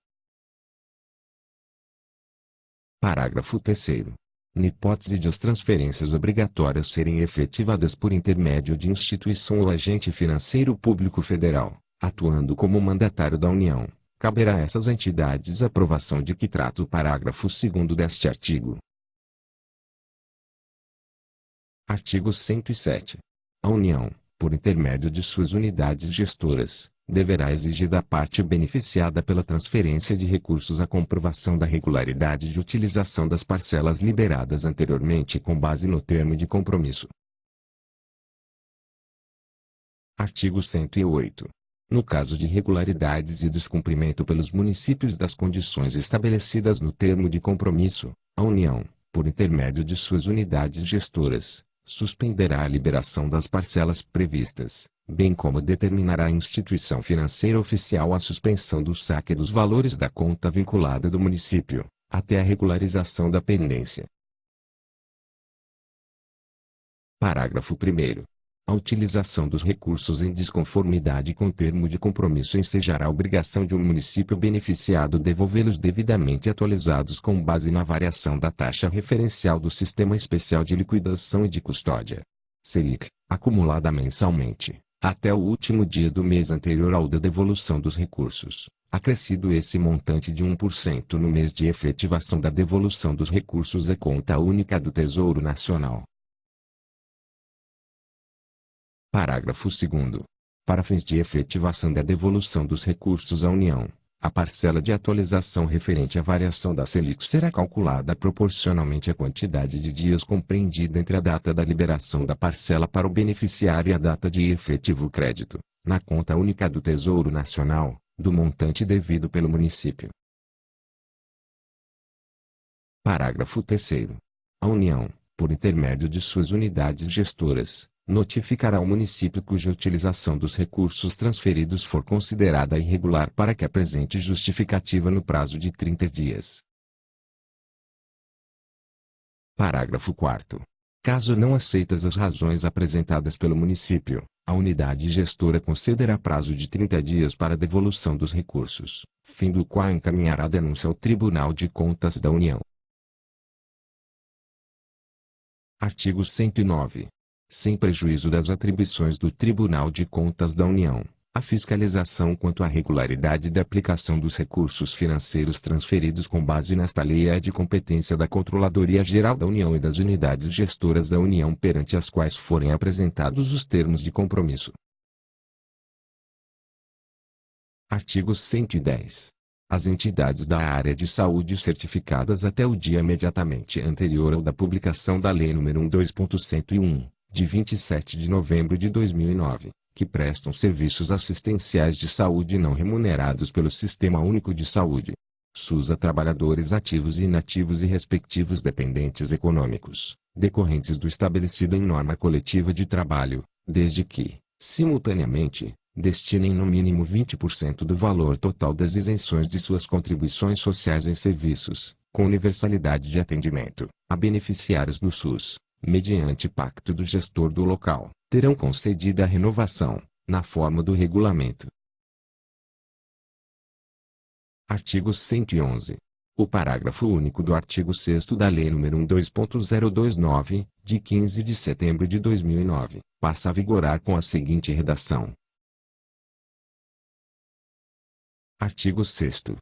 Parágrafo 3º. Na hipótese de as transferências obrigatórias serem efetivadas por intermédio de instituição ou agente financeiro público federal, atuando como mandatário da União, caberá a essas entidades a aprovação de que trata o parágrafo 2º deste artigo. Artigo 107. A União, por intermédio de suas unidades gestoras, deverá exigir da parte beneficiada pela transferência de recursos a comprovação da regularidade de utilização das parcelas liberadas anteriormente com base no termo de compromisso. Artigo 108. No caso de irregularidades e descumprimento pelos municípios das condições estabelecidas no termo de compromisso, a União, por intermédio de suas unidades gestoras, suspenderá a liberação das parcelas previstas, bem como determinará à instituição financeira oficial a suspensão do saque dos valores da conta vinculada do município, até a regularização da pendência. Parágrafo 1º. A utilização dos recursos em desconformidade com o termo de compromisso ensejará a obrigação de um município beneficiado devolvê-los devidamente atualizados com base na variação da taxa referencial do Sistema Especial de Liquidação e de Custódia, Selic, acumulada mensalmente, até o último dia do mês anterior ao da devolução dos recursos, acrescido esse montante de 1% no mês de efetivação da devolução dos recursos à conta única do Tesouro Nacional. Parágrafo 2º. Para fins de efetivação da devolução dos recursos à União, a parcela de atualização referente à variação da Selic será calculada proporcionalmente à quantidade de dias compreendida entre a data da liberação da parcela para o beneficiário e a data de efetivo crédito, na conta única do Tesouro Nacional, do montante devido pelo município. Parágrafo 3º. A União, por intermédio de suas unidades gestoras, notificará ao município cuja utilização dos recursos transferidos for considerada irregular para que apresente justificativa no prazo de 30 dias. Parágrafo 4º. Caso não aceitas as razões apresentadas pelo município, a unidade gestora concederá prazo de 30 dias para a devolução dos recursos, fim do qual encaminhará a denúncia ao Tribunal de Contas da União. Artigo 109. Sem prejuízo das atribuições do Tribunal de Contas da União, a fiscalização quanto à regularidade da aplicação dos recursos financeiros transferidos com base nesta lei é de competência da Controladoria Geral da União e das unidades gestoras da União perante as quais forem apresentados os termos de compromisso. Artigo 110. As entidades da área de saúde certificadas até o dia imediatamente anterior ao da publicação da Lei nº 12.101, de 27 de novembro de 2009, que prestam serviços assistenciais de saúde não remunerados pelo Sistema Único de Saúde, SUS a trabalhadores ativos e inativos e respectivos dependentes econômicos, decorrentes do estabelecido em norma coletiva de trabalho, desde que, simultaneamente, destinem no mínimo 20% do valor total das isenções de suas contribuições sociais em serviços, com universalidade de atendimento, a beneficiários do SUS, mediante pacto do gestor do local, terão concedida a renovação, na forma do regulamento. Artigo 111. O parágrafo único do artigo 6º da Lei nº 12.029, de 15 de setembro de 2009, passa a vigorar com a seguinte redação. Artigo 6º.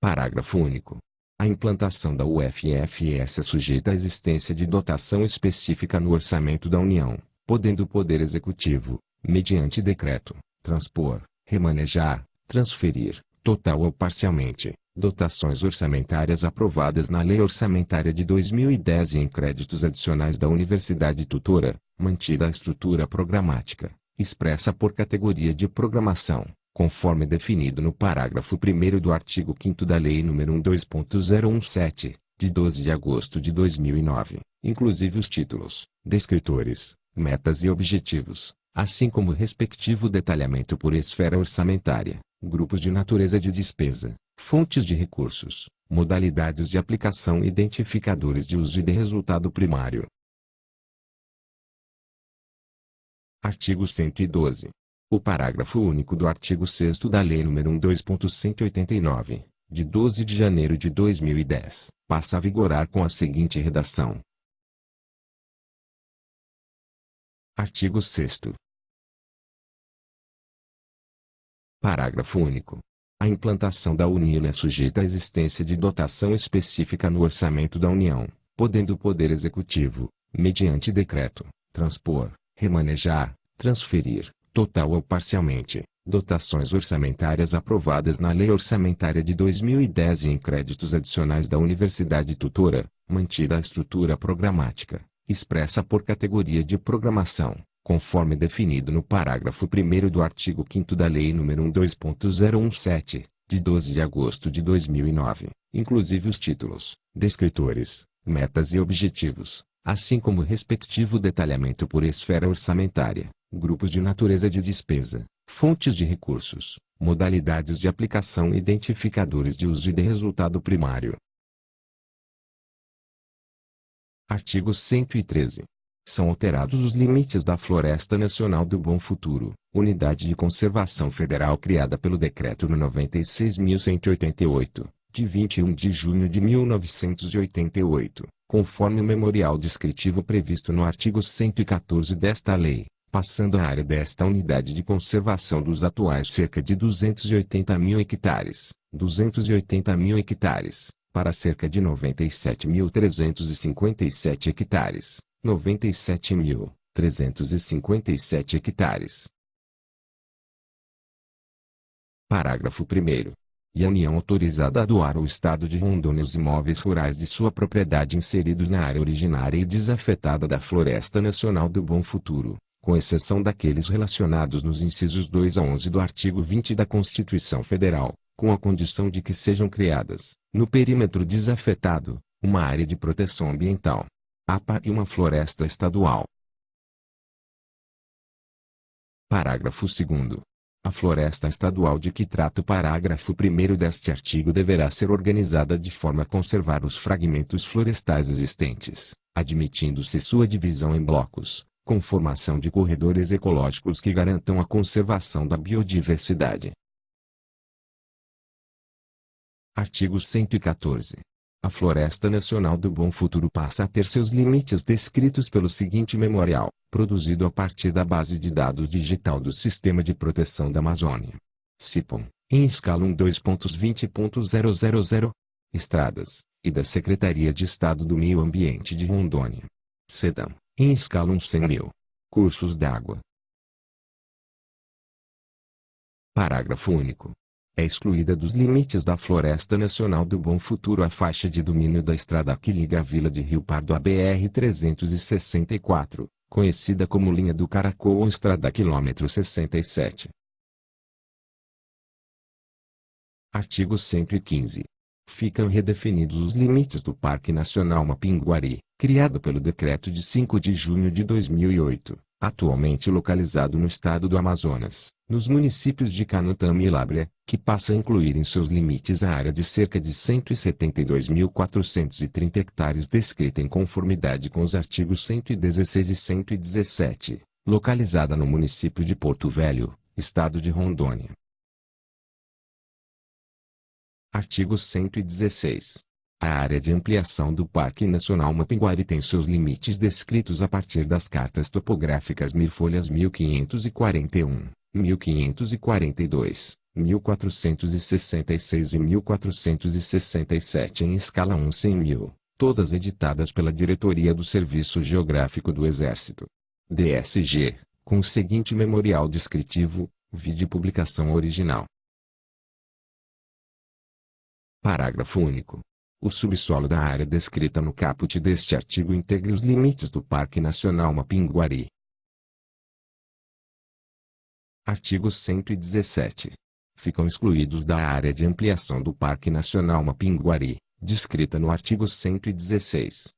Parágrafo único. A implantação da UFFS é sujeita à existência de dotação específica no orçamento da União, podendo o Poder Executivo, mediante decreto, transpor, remanejar, transferir, total ou parcialmente, dotações orçamentárias aprovadas na Lei Orçamentária de 2010 e em créditos adicionais da Universidade Tutora, mantida a estrutura programática, expressa por categoria de programação, conforme definido no parágrafo 1º do artigo 5º da Lei nº 12.017, de 12 de agosto de 2009, inclusive os títulos, descritores, metas e objetivos, assim como o respectivo detalhamento por esfera orçamentária, grupos de natureza de despesa, fontes de recursos, modalidades de aplicação e identificadores de uso e de resultado primário. Artigo 112. O parágrafo único do artigo 6º da Lei nº 2.189, de 12 de janeiro de 2010, passa a vigorar com a seguinte redação. Artigo 6º. Parágrafo único. A implantação da UNIL é sujeita à existência de dotação específica no orçamento da União, podendo o Poder Executivo, mediante decreto, transpor, remanejar, transferir, total ou parcialmente, dotações orçamentárias aprovadas na Lei Orçamentária de 2010 e em créditos adicionais da Universidade Tutora, mantida a estrutura programática, expressa por categoria de programação, conforme definido no parágrafo 1º do artigo 5º da Lei nº 2.017, de 12 de agosto de 2009, inclusive os títulos, descritores, metas e objetivos, assim como o respectivo detalhamento por esfera orçamentária, grupos de natureza de despesa, fontes de recursos, modalidades de aplicação e identificadores de uso e de resultado primário. Artigo 113. São alterados os limites da Floresta Nacional do Bom Futuro, unidade de conservação federal criada pelo Decreto nº 96.188, de 21 de junho de 1988, conforme o memorial descritivo previsto no artigo 114 desta lei, passando a área desta unidade de conservação dos atuais cerca de 280.000 hectares, para cerca de 97.357 hectares, 97.357 hectares. Parágrafo 1º. E a União autorizada a doar ao Estado de Rondônia os imóveis rurais de sua propriedade inseridos na área originária e desafetada da Floresta Nacional do Bom Futuro, com exceção daqueles relacionados nos incisos 2 a 11 do artigo 20 da Constituição Federal, com a condição de que sejam criadas, no perímetro desafetado, uma área de proteção ambiental, APA e uma floresta estadual. Parágrafo 2º. A floresta estadual de que trata o parágrafo 1º deste artigo deverá ser organizada de forma a conservar os fragmentos florestais existentes, admitindo-se sua divisão em blocos, com formação de corredores ecológicos que garantam a conservação da biodiversidade. Artigo 114. A Floresta Nacional do Bom Futuro passa a ter seus limites descritos pelo seguinte memorial, produzido a partir da base de dados digital do Sistema de Proteção da Amazônia. CIPAM, em escala 2.20.000, estradas, e da Secretaria de Estado do Meio Ambiente de Rondônia. SEDAM, em escala 100.000. Cursos d'água. Parágrafo único. É excluída dos limites da Floresta Nacional do Bom Futuro a faixa de domínio da estrada que liga a Vila de Rio Pardo à BR-364, conhecida como Linha do Caracol ou Estrada quilômetro 67. Artigo 115. Ficam redefinidos os limites do Parque Nacional Mapinguari, criado pelo Decreto de 5 de junho de 2008, atualmente localizado no estado do Amazonas, nos municípios de Canutama e Lábrea, que passa a incluir em seus limites a área de cerca de 172.430 hectares descrita em conformidade com os artigos 116 e 117, localizada no município de Porto Velho, estado de Rondônia. Artigo 116. A área de ampliação do Parque Nacional Mapinguari tem seus limites descritos a partir das cartas topográficas MIR folhas 1541, 1542, 1466 e 1467 em escala 1/100.000, todas editadas pela Diretoria do Serviço Geográfico do Exército. DSG, com o seguinte memorial descritivo, vide publicação original. Parágrafo único. O subsolo da área descrita no caput deste artigo integra os limites do Parque Nacional Mapinguari. Artigo 117. Ficam excluídos da área de ampliação do Parque Nacional Mapinguari, descrita no artigo 116.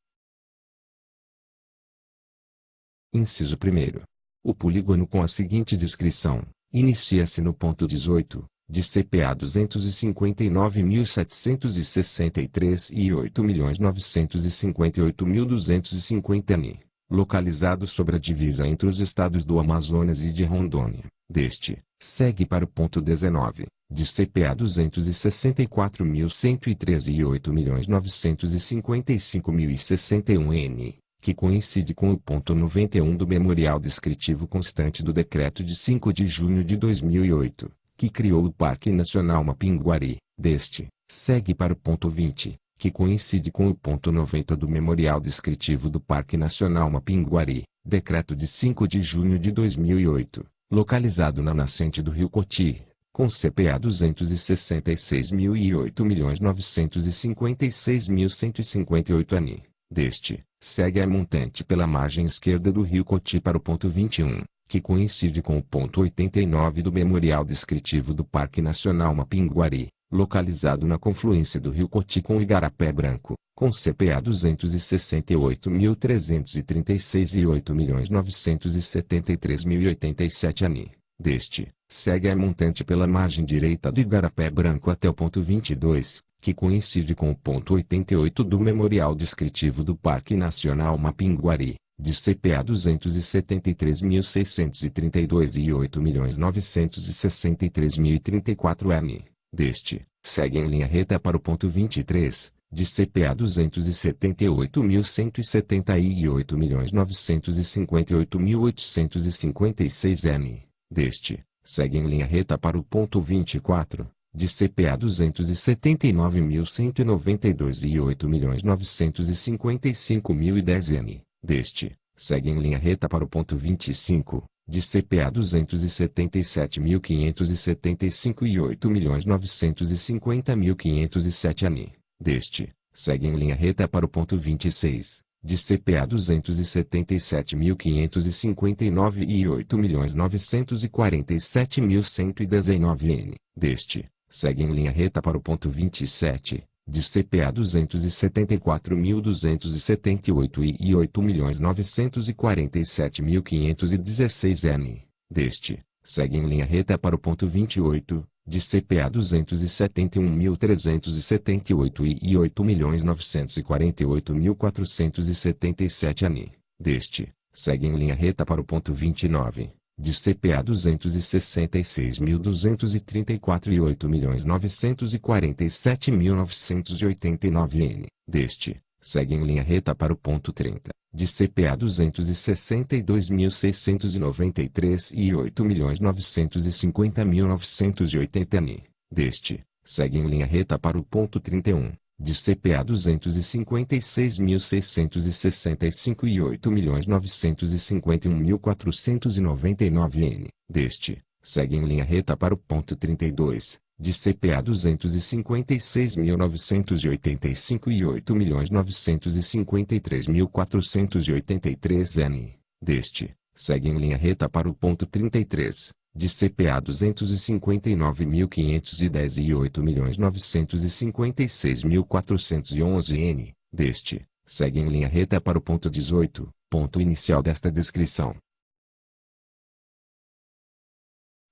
Inciso 1º. O polígono com a seguinte descrição, inicia-se no ponto 18, de CPA 259.763 e 8.958.250 ANI, localizado sobre a divisa entre os estados do Amazonas e de Rondônia. Deste, segue para o ponto 19, de CPA 264.113 e 8.955.061 N, que coincide com o ponto 91 do memorial descritivo constante do decreto de 5 de junho de 2008. Que criou o Parque Nacional Mapinguari. Deste, segue para o ponto 20, que coincide com o ponto 90 do Memorial Descritivo do Parque Nacional Mapinguari, decreto de 5 de junho de 2008, localizado na nascente do Rio Coti, com CPA 266.000 e 8.956.158 ANI. Deste, segue a montante pela margem esquerda do Rio Coti para o ponto 21. Que coincide com o ponto 89 do Memorial Descritivo do Parque Nacional Mapinguari, localizado na confluência do Rio Coti com o Igarapé Branco, com CPA 268.336 e 8.973.087 ANI. Deste, segue a montante pela margem direita do Igarapé Branco até o ponto 22, que coincide com o ponto 88 do Memorial Descritivo do Parque Nacional Mapinguari, de CPA 273.632 e 8.963.034 ANI. Deste, segue em linha reta para o ponto 23, de CPA 278.170 e 8.958.856 ANI. Deste, segue em linha reta para o ponto 24, de CPA 279.192 e 8.955.010 ANI. Deste, segue em linha reta para o ponto 25, de CPA 277.575 e 8.950.507 ANI. Deste, segue em linha reta para o ponto 26, de CPA 277.559 e 8.947.119 N. Deste, segue em linha reta para o ponto 27, de CPA 274.278 e 8.947.516 N. Deste, segue em linha reta para o ponto 28, de CPA 271.378 e 8.948.477 ANI. Deste, segue em linha reta para o ponto 29, de CPA 266.234 e 8.947.989 N. Deste, segue em linha reta para o ponto 30, de CPA 262.693 e 8.950.980 N. Deste, segue em linha reta para o ponto 31, de CPA 256.665 e 8.951.499 N. Deste, segue em linha reta para o ponto 32, de CPA 256.985 e 8.953.483 N. Deste, segue em linha reta para o ponto 33, de CPA 259.510 e 8.956.411 N. Deste, segue em linha reta para o ponto 18, ponto inicial desta descrição.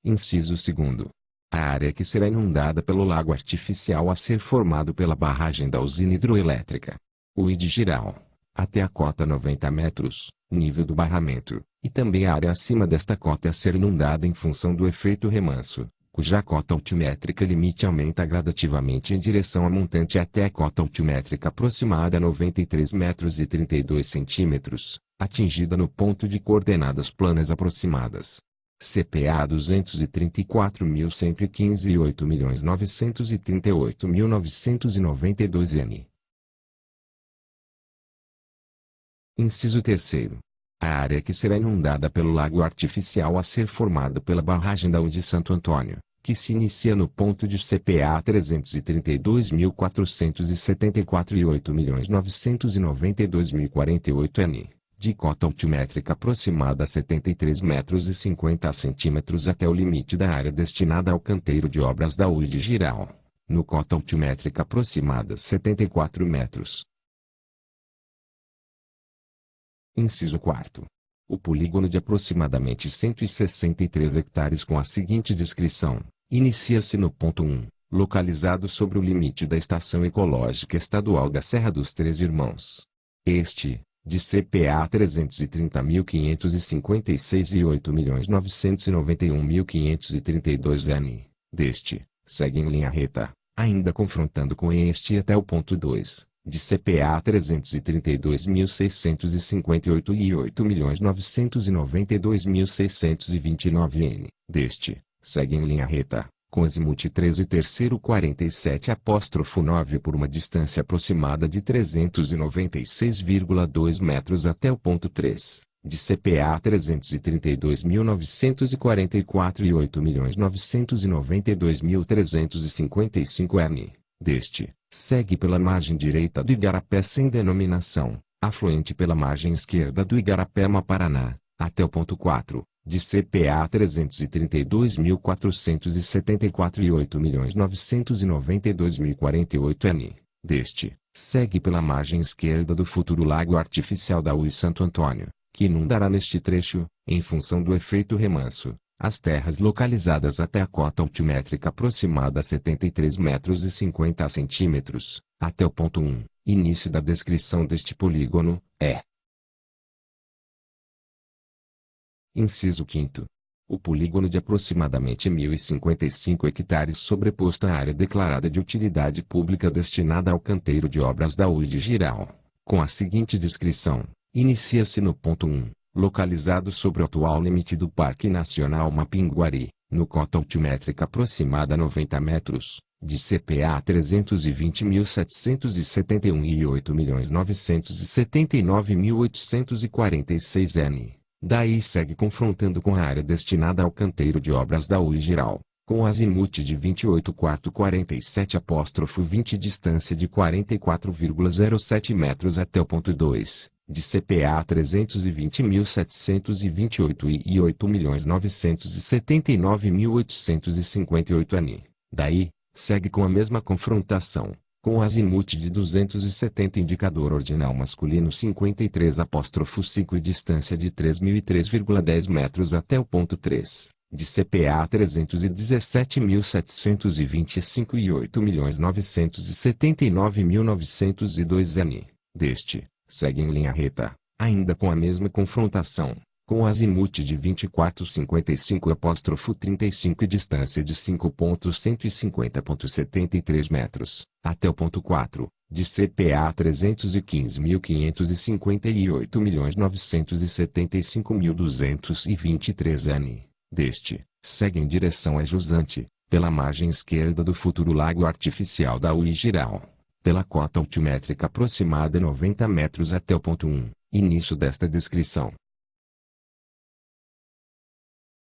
Inciso 2º. A área que será inundada pelo lago artificial a ser formado pela barragem da usina hidroelétrica Uíde Giral, até a cota 90 metros, nível do barramento, e também a área acima desta cota a ser inundada em função do efeito remanso, cuja cota altimétrica limite aumenta gradativamente em direção à montante até a cota altimétrica aproximada a 93 metros e 32 centímetros, atingida no ponto de coordenadas planas aproximadas. CPA 234.115 e 8.938.992 N. Inciso 3º. A área que será inundada pelo lago artificial a ser formado pela barragem da Uíde Santo Antônio, que se inicia no ponto de CPA 332.474 e 8.992.048 N, de cota altimétrica aproximada a 73 metros e 50 centímetros até o limite da área destinada ao canteiro de obras da Uíde Giral, no cota altimétrica aproximada a 74 metros. Inciso 4º. O polígono de aproximadamente 163 hectares com a seguinte descrição, inicia-se no ponto 1, localizado sobre o limite da Estação Ecológica Estadual da Serra dos Três Irmãos. Este, de CPA 330.556 e 8.991.532 N, deste, segue em linha reta, ainda confrontando com este até o ponto 2. De CPA 332.658 e 8.992.629 N, deste, segue em linha reta, com azimuth 13 terceiro 47'9 por uma distância aproximada de 396,2 metros até o ponto 3, de CPA 332.944 e 8.992.355 N, deste, segue pela margem direita do Igarapé sem denominação, afluente pela margem esquerda do Igarapé-Paraná, até o ponto 4, de CPA 332.474 e 8.992.048 N, deste, segue pela margem esquerda do futuro lago artificial da Uíde Santo Antônio, que inundará neste trecho, em função do efeito remanso, as terras localizadas até a cota altimétrica aproximada a 73 metros e 50 centímetros, até o ponto 1, início da descrição deste polígono, é. Inciso 5º. O polígono de aproximadamente 1.055 hectares sobreposto à área declarada de utilidade pública destinada ao canteiro de obras da Uíde Giral, com a seguinte descrição, inicia-se no ponto 1. Localizado sobre o atual limite do Parque Nacional Mapinguari, no cota altimétrica aproximada a 90 metros, de CPA 320.771 e 8.979.846 N. Daí segue confrontando com a área destinada ao canteiro de obras da Uíde Giral, com azimuth de 28 quarto 47'20 distância de 44,07 metros até o ponto 2. De CPA 320.728 e 8.979.858 N. Daí, segue com a mesma confrontação, com azimuth de 270 indicador ordinal masculino 53'5 e distância de 3.003,10 metros até o ponto 3. De CPA 317.725 e 8.979.902 N. Deste, segue em linha reta, ainda com a mesma confrontação, com azimuth de 24,55'35 e distância de 5.150,73 metros, até o ponto 4, de CPA 315.550 e 8.975.223 N. Deste, segue em direção a jusante, pela margem esquerda do futuro lago artificial da Uíde Giral, pela cota altimétrica aproximada a 90 metros até o ponto 1, início desta descrição.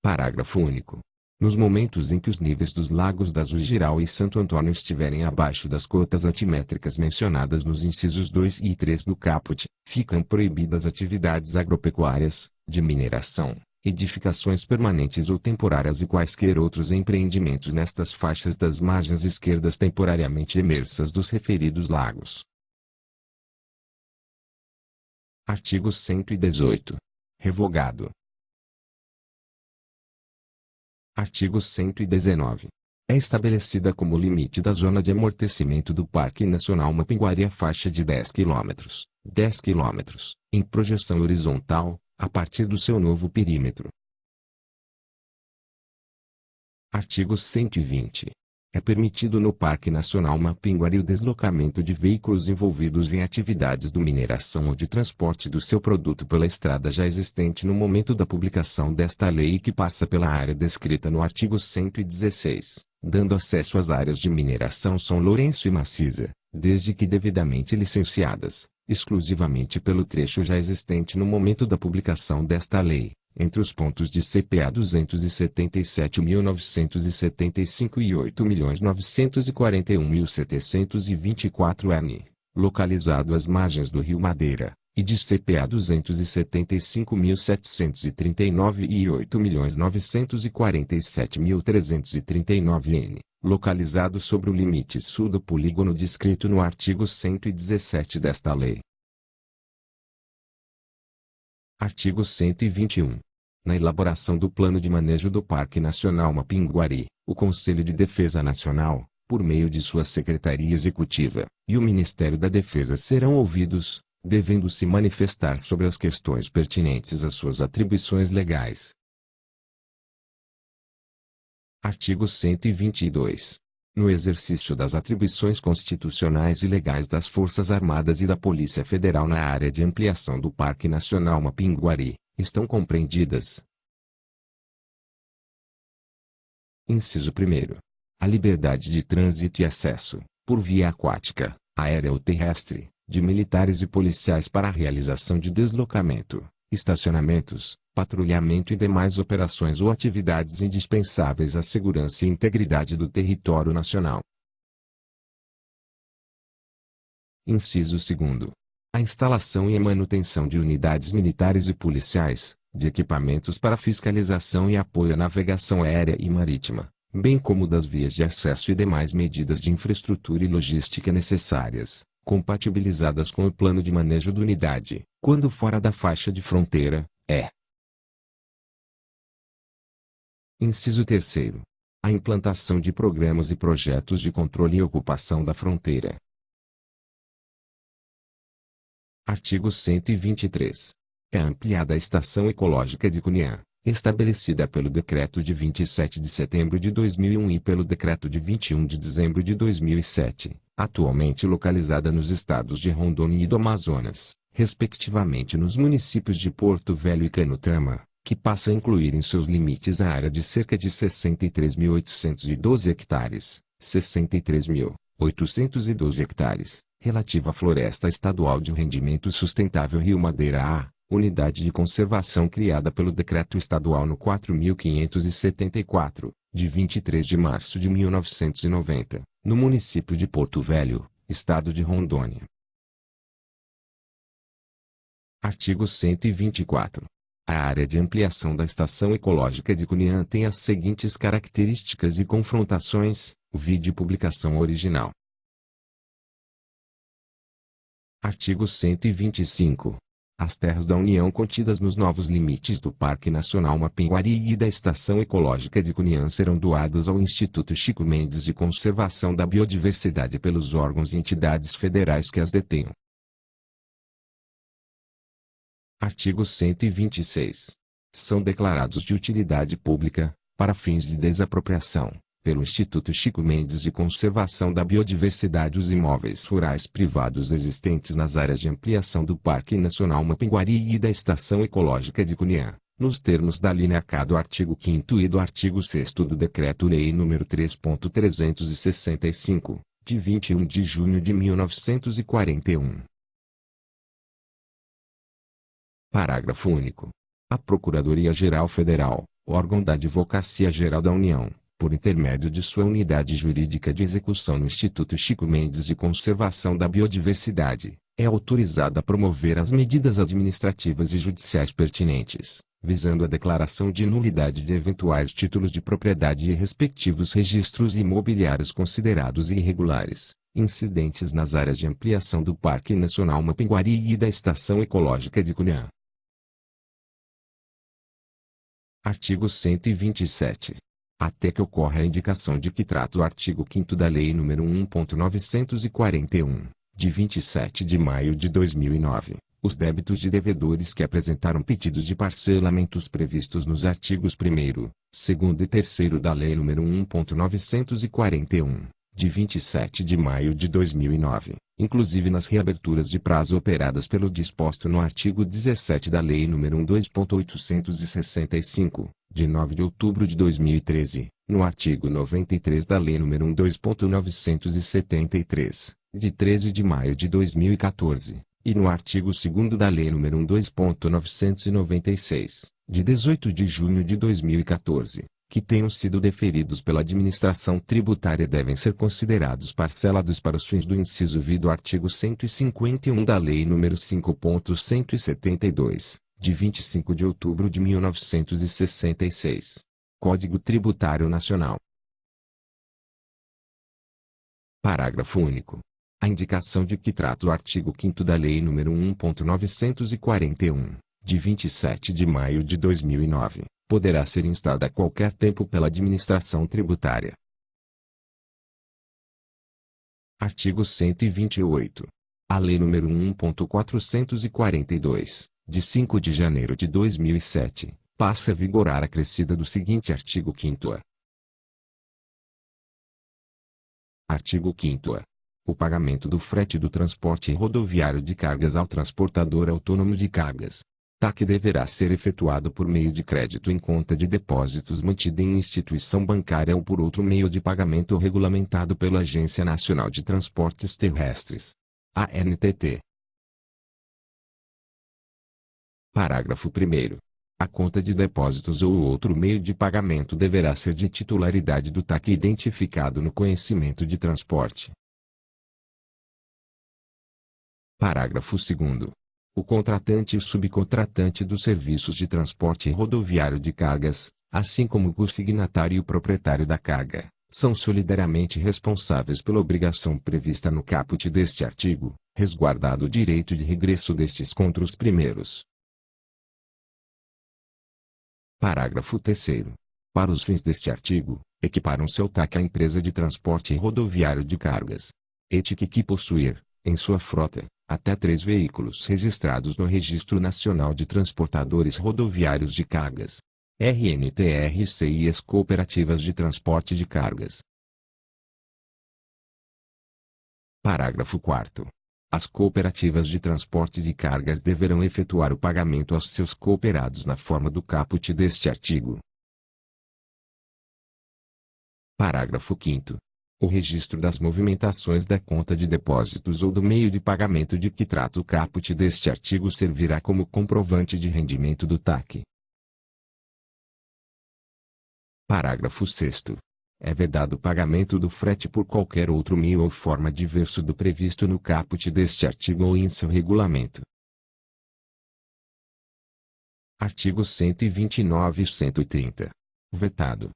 Parágrafo único. Nos momentos em que os níveis dos lagos da Uíde Giral e Santo Antônio estiverem abaixo das cotas altimétricas mencionadas nos incisos 2 e 3 do caput, ficam proibidas atividades agropecuárias, de mineração, edificações permanentes ou temporárias e quaisquer outros empreendimentos nestas faixas das margens esquerdas temporariamente emersas dos referidos lagos. Artigo 118. Revogado. Artigo 119. É estabelecida como limite da zona de amortecimento do Parque Nacional Mapinguari a faixa de 10 km, em projeção horizontal, a partir do seu novo perímetro. Artigo 120. É permitido no Parque Nacional Mapinguari o deslocamento de veículos envolvidos em atividades de mineração ou de transporte do seu produto pela estrada já existente no momento da publicação desta lei e que passa pela área descrita no artigo 116, dando acesso às áreas de mineração São Lourenço e Maciza, desde que devidamente licenciadas, exclusivamente pelo trecho já existente no momento da publicação desta lei, entre os pontos de CPA 277.975 e 8.941.724 N, localizado às margens do Rio Madeira, e de CPA 275.739 e 8.947.339 N, localizado sobre o limite sul do polígono descrito no artigo 117 desta lei. Artigo 121. Na elaboração do Plano de Manejo do Parque Nacional Mapinguari, o Conselho de Defesa Nacional, por meio de sua Secretaria Executiva, e o Ministério da Defesa serão ouvidos, devendo se manifestar sobre as questões pertinentes às suas atribuições legais. Artigo 122. No exercício das atribuições constitucionais e legais das Forças Armadas e da Polícia Federal na área de ampliação do Parque Nacional Mapinguari, estão compreendidas. Inciso 1º. A liberdade de trânsito e acesso, por via aquática, aérea ou terrestre, de militares e policiais para a realização de deslocamento, estacionamentos, patrulhamento e demais operações ou atividades indispensáveis à segurança e integridade do território nacional. Inciso 2º. A instalação e a manutenção de unidades militares e policiais, de equipamentos para fiscalização e apoio à navegação aérea e marítima, bem como das vias de acesso e demais medidas de infraestrutura e logística necessárias, compatibilizadas com o plano de manejo da unidade, quando fora da faixa de fronteira, é. Inciso 3º. A implantação de programas e projetos de controle e ocupação da fronteira. Artigo 123. É ampliada a Estação Ecológica de Cunhã, estabelecida pelo Decreto de 27 de setembro de 2001 e pelo Decreto de 21 de dezembro de 2007, atualmente localizada nos estados de Rondônia e do Amazonas, respectivamente nos municípios de Porto Velho e Canutama, que passa a incluir em seus limites a área de cerca de 63.812 hectares, 63.812 hectares, relativa à Floresta Estadual de Rendimento Sustentável Rio Madeira A, unidade de conservação criada pelo Decreto Estadual no 4.574, de 23 de março de 1990, no município de Porto Velho, estado de Rondônia. Artigo 124. A área de ampliação da Estação Ecológica de Cunhã tem as seguintes características e confrontações, vide publicação original. Artigo 125. As terras da União contidas nos novos limites do Parque Nacional Mapinguari e da Estação Ecológica de Cunhã serão doadas ao Instituto Chico Mendes de Conservação da Biodiversidade pelos órgãos e entidades federais que as detenham. Artigo 126. São declarados de utilidade pública, para fins de desapropriação, pelo Instituto Chico Mendes de Conservação da Biodiversidade os imóveis rurais privados existentes nas áreas de ampliação do Parque Nacional Mapinguari e da Estação Ecológica de Cunhã, nos termos da linha K do artigo 5º e do artigo 6º do Decreto-Lei nº 3.365, de 21 de junho de 1941. Parágrafo único. A Procuradoria-Geral Federal, órgão da Advocacia Geral da União, por intermédio de sua unidade jurídica de execução no Instituto Chico Mendes de Conservação da Biodiversidade, é autorizada a promover as medidas administrativas e judiciais pertinentes, visando a declaração de nulidade de eventuais títulos de propriedade e respectivos registros imobiliários considerados irregulares, incidentes nas áreas de ampliação do Parque Nacional Mapinguari e da Estação Ecológica de Cunhã. Artigo 127. até que ocorra a indicação de que trata o artigo 5º da Lei nº 1.941, de 27 de maio de 2009, os débitos de devedores que apresentaram pedidos de parcelamentos previstos nos artigos 1º, 2º e 3º da Lei nº 1.941, de 27 de maio de 2009, inclusive nas reaberturas de prazo operadas pelo disposto no artigo 17 da Lei nº 2.865, de 9 de outubro de 2013, no artigo 93 da Lei nº 2.973, de 13 de maio de 2014, e no artigo 2º da Lei nº 2.996, de 18 de junho de 2014, que tenham sido deferidos pela administração tributária devem ser considerados parcelados para os fins do inciso V do artigo 151 da Lei nº 5.172, de 25 de outubro de 1966. Código Tributário Nacional. Parágrafo único. A indicação de que trata o artigo 5º da Lei nº 1.941, de 27 de maio de 2009, poderá ser instada a qualquer tempo pela administração tributária. Artigo 128. A Lei nº 1.442, de 5 de janeiro de 2007, passa a vigorar acrescida do seguinte artigo 5º-A. Artigo 5º-A. O pagamento do frete do transporte rodoviário de cargas ao transportador autônomo de cargas. TAC deverá ser efetuado por meio de crédito em conta de depósitos mantida em instituição bancária ou por outro meio de pagamento regulamentado pela Agência Nacional de Transportes Terrestres. ANTT. Parágrafo 1º. A conta de depósitos ou outro meio de pagamento deverá ser de titularidade do TAC identificado no conhecimento de transporte. Parágrafo 2º. O contratante e o subcontratante dos serviços de transporte rodoviário de cargas, assim como o consignatário e o proprietário da carga, são solidariamente responsáveis pela obrigação prevista no caput deste artigo, resguardado o direito de regresso destes contra os primeiros. Parágrafo 3º. Para os fins deste artigo, equiparam-se ao TAC a empresa de transporte rodoviário de cargas, ETIC que possuir, em sua frota, até 3 veículos registrados no Registro Nacional de Transportadores Rodoviários de Cargas, RNTRC, e as cooperativas de transporte de cargas. Parágrafo 4º. As cooperativas de transporte de cargas deverão efetuar o pagamento aos seus cooperados na forma do caput deste artigo. Parágrafo 5º. O registro das movimentações da conta de depósitos ou do meio de pagamento de que trata o caput deste artigo servirá como comprovante de rendimento do TAC. Parágrafo 6º. É vedado o pagamento do frete por qualquer outro meio ou forma diverso do previsto no caput deste artigo ou em seu regulamento. Artigos 129 e 130. Vetado.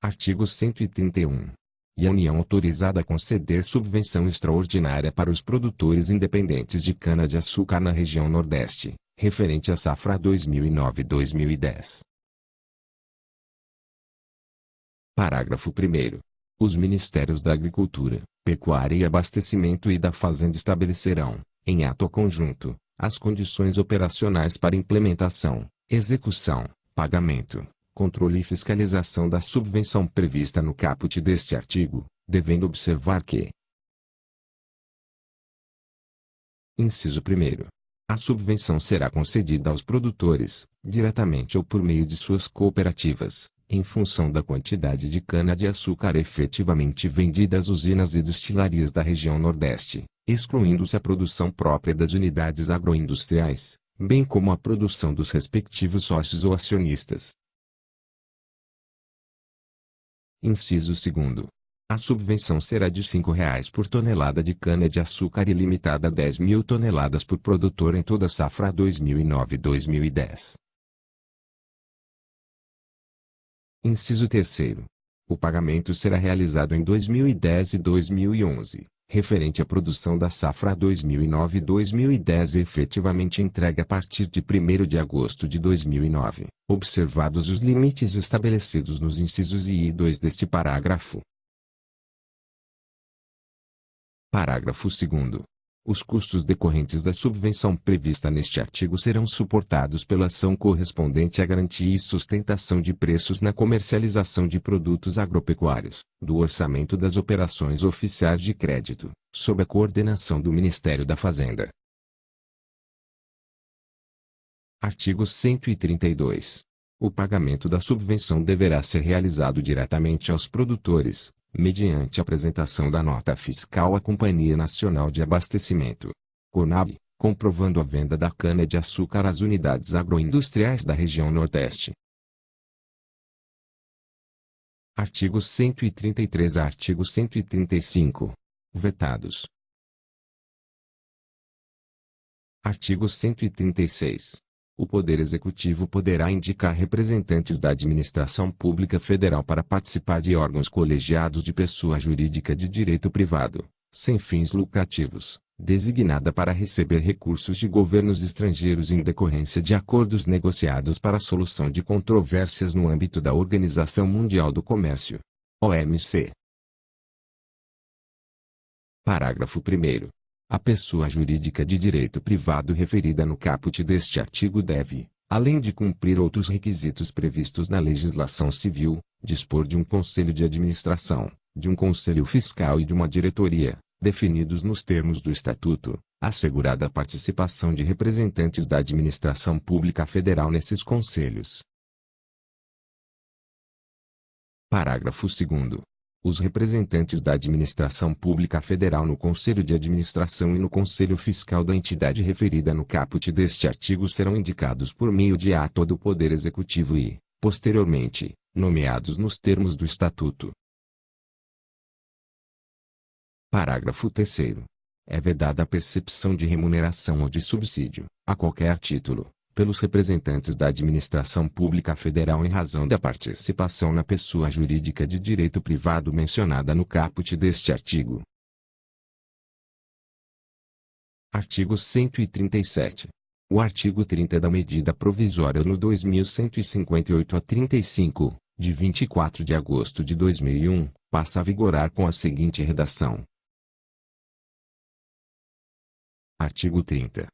Artigo 131. E a União autorizada a conceder subvenção extraordinária para os produtores independentes de cana-de-açúcar na região Nordeste, referente à safra 2009-2010. Parágrafo 1º. Os Ministérios da Agricultura, Pecuária e Abastecimento e da Fazenda estabelecerão, em ato conjunto, as condições operacionais para implementação, execução, pagamento, controle e fiscalização da subvenção prevista no caput deste artigo, devendo observar que: Inciso 1º. A subvenção será concedida aos produtores, diretamente ou por meio de suas cooperativas, em função da quantidade de cana-de-açúcar efetivamente vendida às usinas e destilarias da região Nordeste, excluindo-se a produção própria das unidades agroindustriais, bem como a produção dos respectivos sócios ou acionistas. Inciso 2º. A subvenção será de R$ 5,00 por tonelada de cana-de-açúcar e limitada a 10.000 toneladas por produtor em toda a safra 2009-2010. Inciso 3º. O pagamento será realizado em 2010 e 2011, referente à produção da safra 2009-2010 efetivamente entregue a partir de 1º de agosto de 2009, observados os limites estabelecidos nos incisos I e 2 deste parágrafo. Parágrafo 2º. Os custos decorrentes da subvenção prevista neste artigo serão suportados pela ação correspondente à garantia e sustentação de preços na comercialização de produtos agropecuários, do orçamento das operações oficiais de crédito, sob a coordenação do Ministério da Fazenda. Artigo 132. O pagamento da subvenção deverá ser realizado diretamente aos produtores, mediante a apresentação da nota fiscal à Companhia Nacional de Abastecimento, CONAB, comprovando a venda da cana-de-açúcar às unidades agroindustriais da região Nordeste. Artigo 133 a artigo 135. Vetados. Artigo 136. O Poder Executivo poderá indicar representantes da Administração Pública Federal para participar de órgãos colegiados de pessoa jurídica de direito privado, sem fins lucrativos, designada para receber recursos de governos estrangeiros em decorrência de acordos negociados para a solução de controvérsias no âmbito da Organização Mundial do Comércio, OMC. Parágrafo 1º. A pessoa jurídica de direito privado referida no caput deste artigo deve, além de cumprir outros requisitos previstos na legislação civil, dispor de um conselho de administração, de um conselho fiscal e de uma diretoria, definidos nos termos do Estatuto, assegurada a participação de representantes da administração pública federal nesses conselhos. Parágrafo 2º. Os representantes da Administração Pública Federal no Conselho de Administração e no Conselho Fiscal da entidade referida no caput deste artigo serão indicados por meio de ato do Poder Executivo e, posteriormente, nomeados nos termos do Estatuto. Parágrafo 3º. É vedada a percepção de remuneração ou de subsídio, a qualquer título, pelos representantes da Administração Pública Federal em razão da participação na pessoa jurídica de direito privado mencionada no caput deste artigo. Artigo 137. O artigo 30 da medida provisória no 2158-35, de 24 de agosto de 2001, passa a vigorar com a seguinte redação. Artigo 30.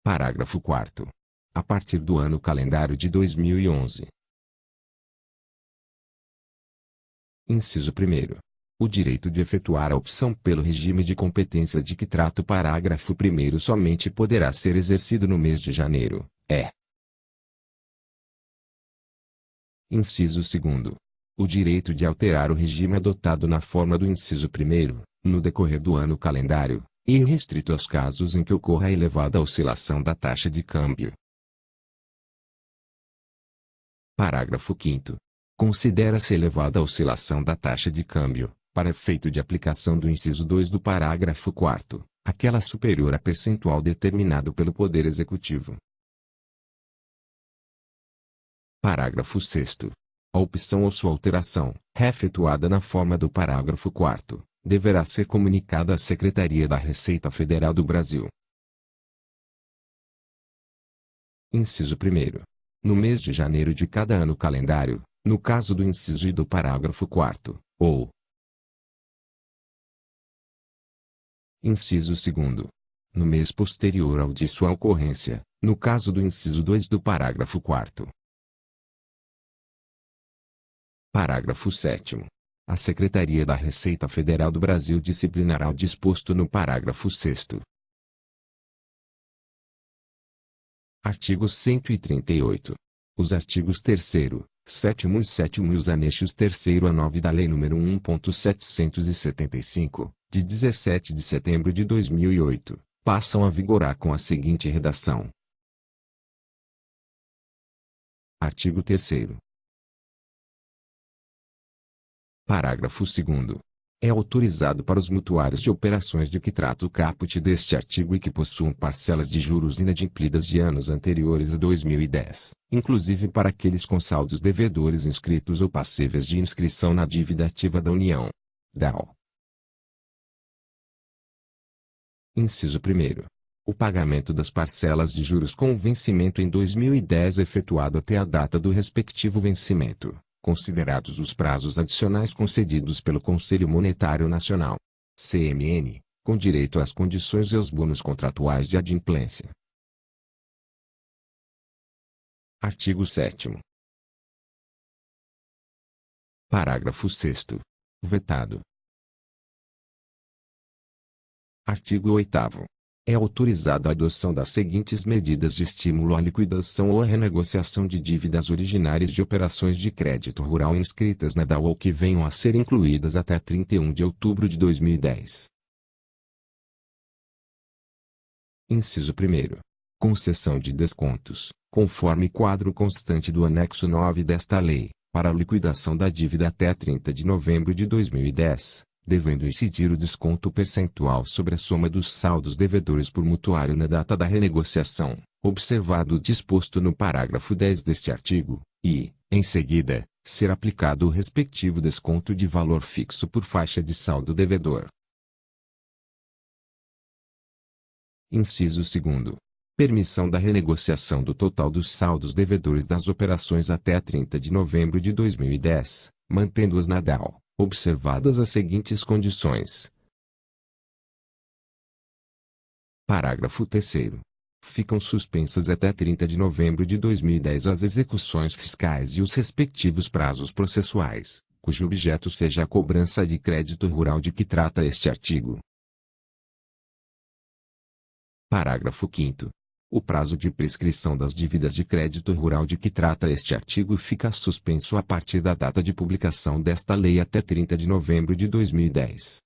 Parágrafo 4º. A partir do ano calendário de 2011. Inciso 1º. O direito de efetuar a opção pelo regime de competência de que trata o parágrafo 1º somente poderá ser exercido no mês de janeiro. Inciso 2º. O direito de alterar o regime adotado na forma do inciso 1º, no decorrer do ano calendário, e restrito aos casos em que ocorra elevada oscilação da taxa de câmbio. Parágrafo 5º. Considera-se elevada a oscilação da taxa de câmbio, para efeito de aplicação do inciso 2 do parágrafo 4º, aquela superior a percentual determinado pelo Poder Executivo. Parágrafo 6º. A opção ou sua alteração, efetuada na forma do parágrafo 4º, deverá ser comunicada à Secretaria da Receita Federal do Brasil. Inciso 1º. No mês de janeiro de cada ano calendário, no caso do inciso I do parágrafo 4º, ou Inciso 2º. No mês posterior ao de sua ocorrência, no caso do inciso 2 do parágrafo 4º. Parágrafo 7º. A Secretaria da Receita Federal do Brasil disciplinará o disposto no parágrafo 6º. Artigo 138. Os artigos 3º, 7º e 7º e os anexos 3º a 9 da Lei nº 1.775, de 17 de setembro de 2008, passam a vigorar com a seguinte redação. Artigo 3º. Parágrafo 2º. É autorizado para os mutuários de operações de que trata o caput deste artigo e que possuam parcelas de juros inadimplidas de anos anteriores a 2010, inclusive para aqueles com saldos devedores inscritos ou passíveis de inscrição na dívida ativa da União. DAO. Inciso 1º. O pagamento das parcelas de juros com vencimento em 2010 efetuado até a data do respectivo vencimento, considerados os prazos adicionais concedidos pelo Conselho Monetário Nacional, CMN, com direito às condições e aos bônus contratuais de adimplência. Artigo 7º. Parágrafo 6º. Vetado. Artigo 8º. É autorizada a adoção das seguintes medidas de estímulo à liquidação ou à renegociação de dívidas originárias de operações de crédito rural inscritas na DAO ou que venham a ser incluídas até 31 de outubro de 2010. Inciso 1º. Concessão de descontos, conforme quadro constante do anexo 9 desta lei, para a liquidação da dívida até 30 de novembro de 2010. Devendo incidir o desconto percentual sobre a soma dos saldos devedores por mutuário na data da renegociação, observado o disposto no parágrafo 10 deste artigo, e, em seguida, ser aplicado o respectivo desconto de valor fixo por faixa de saldo devedor. Inciso 2º. Permissão da renegociação do total dos saldos devedores das operações até 30 de novembro de 2010, mantendo-os na DAO, observadas as seguintes condições. Parágrafo 3º. Ficam suspensas até 30 de novembro de 2010 as execuções fiscais e os respectivos prazos processuais, cujo objeto seja a cobrança de crédito rural de que trata este artigo. Parágrafo 5º. O prazo de prescrição das dívidas de crédito rural de que trata este artigo fica suspenso a partir da data de publicação desta lei até 30 de novembro de 2010.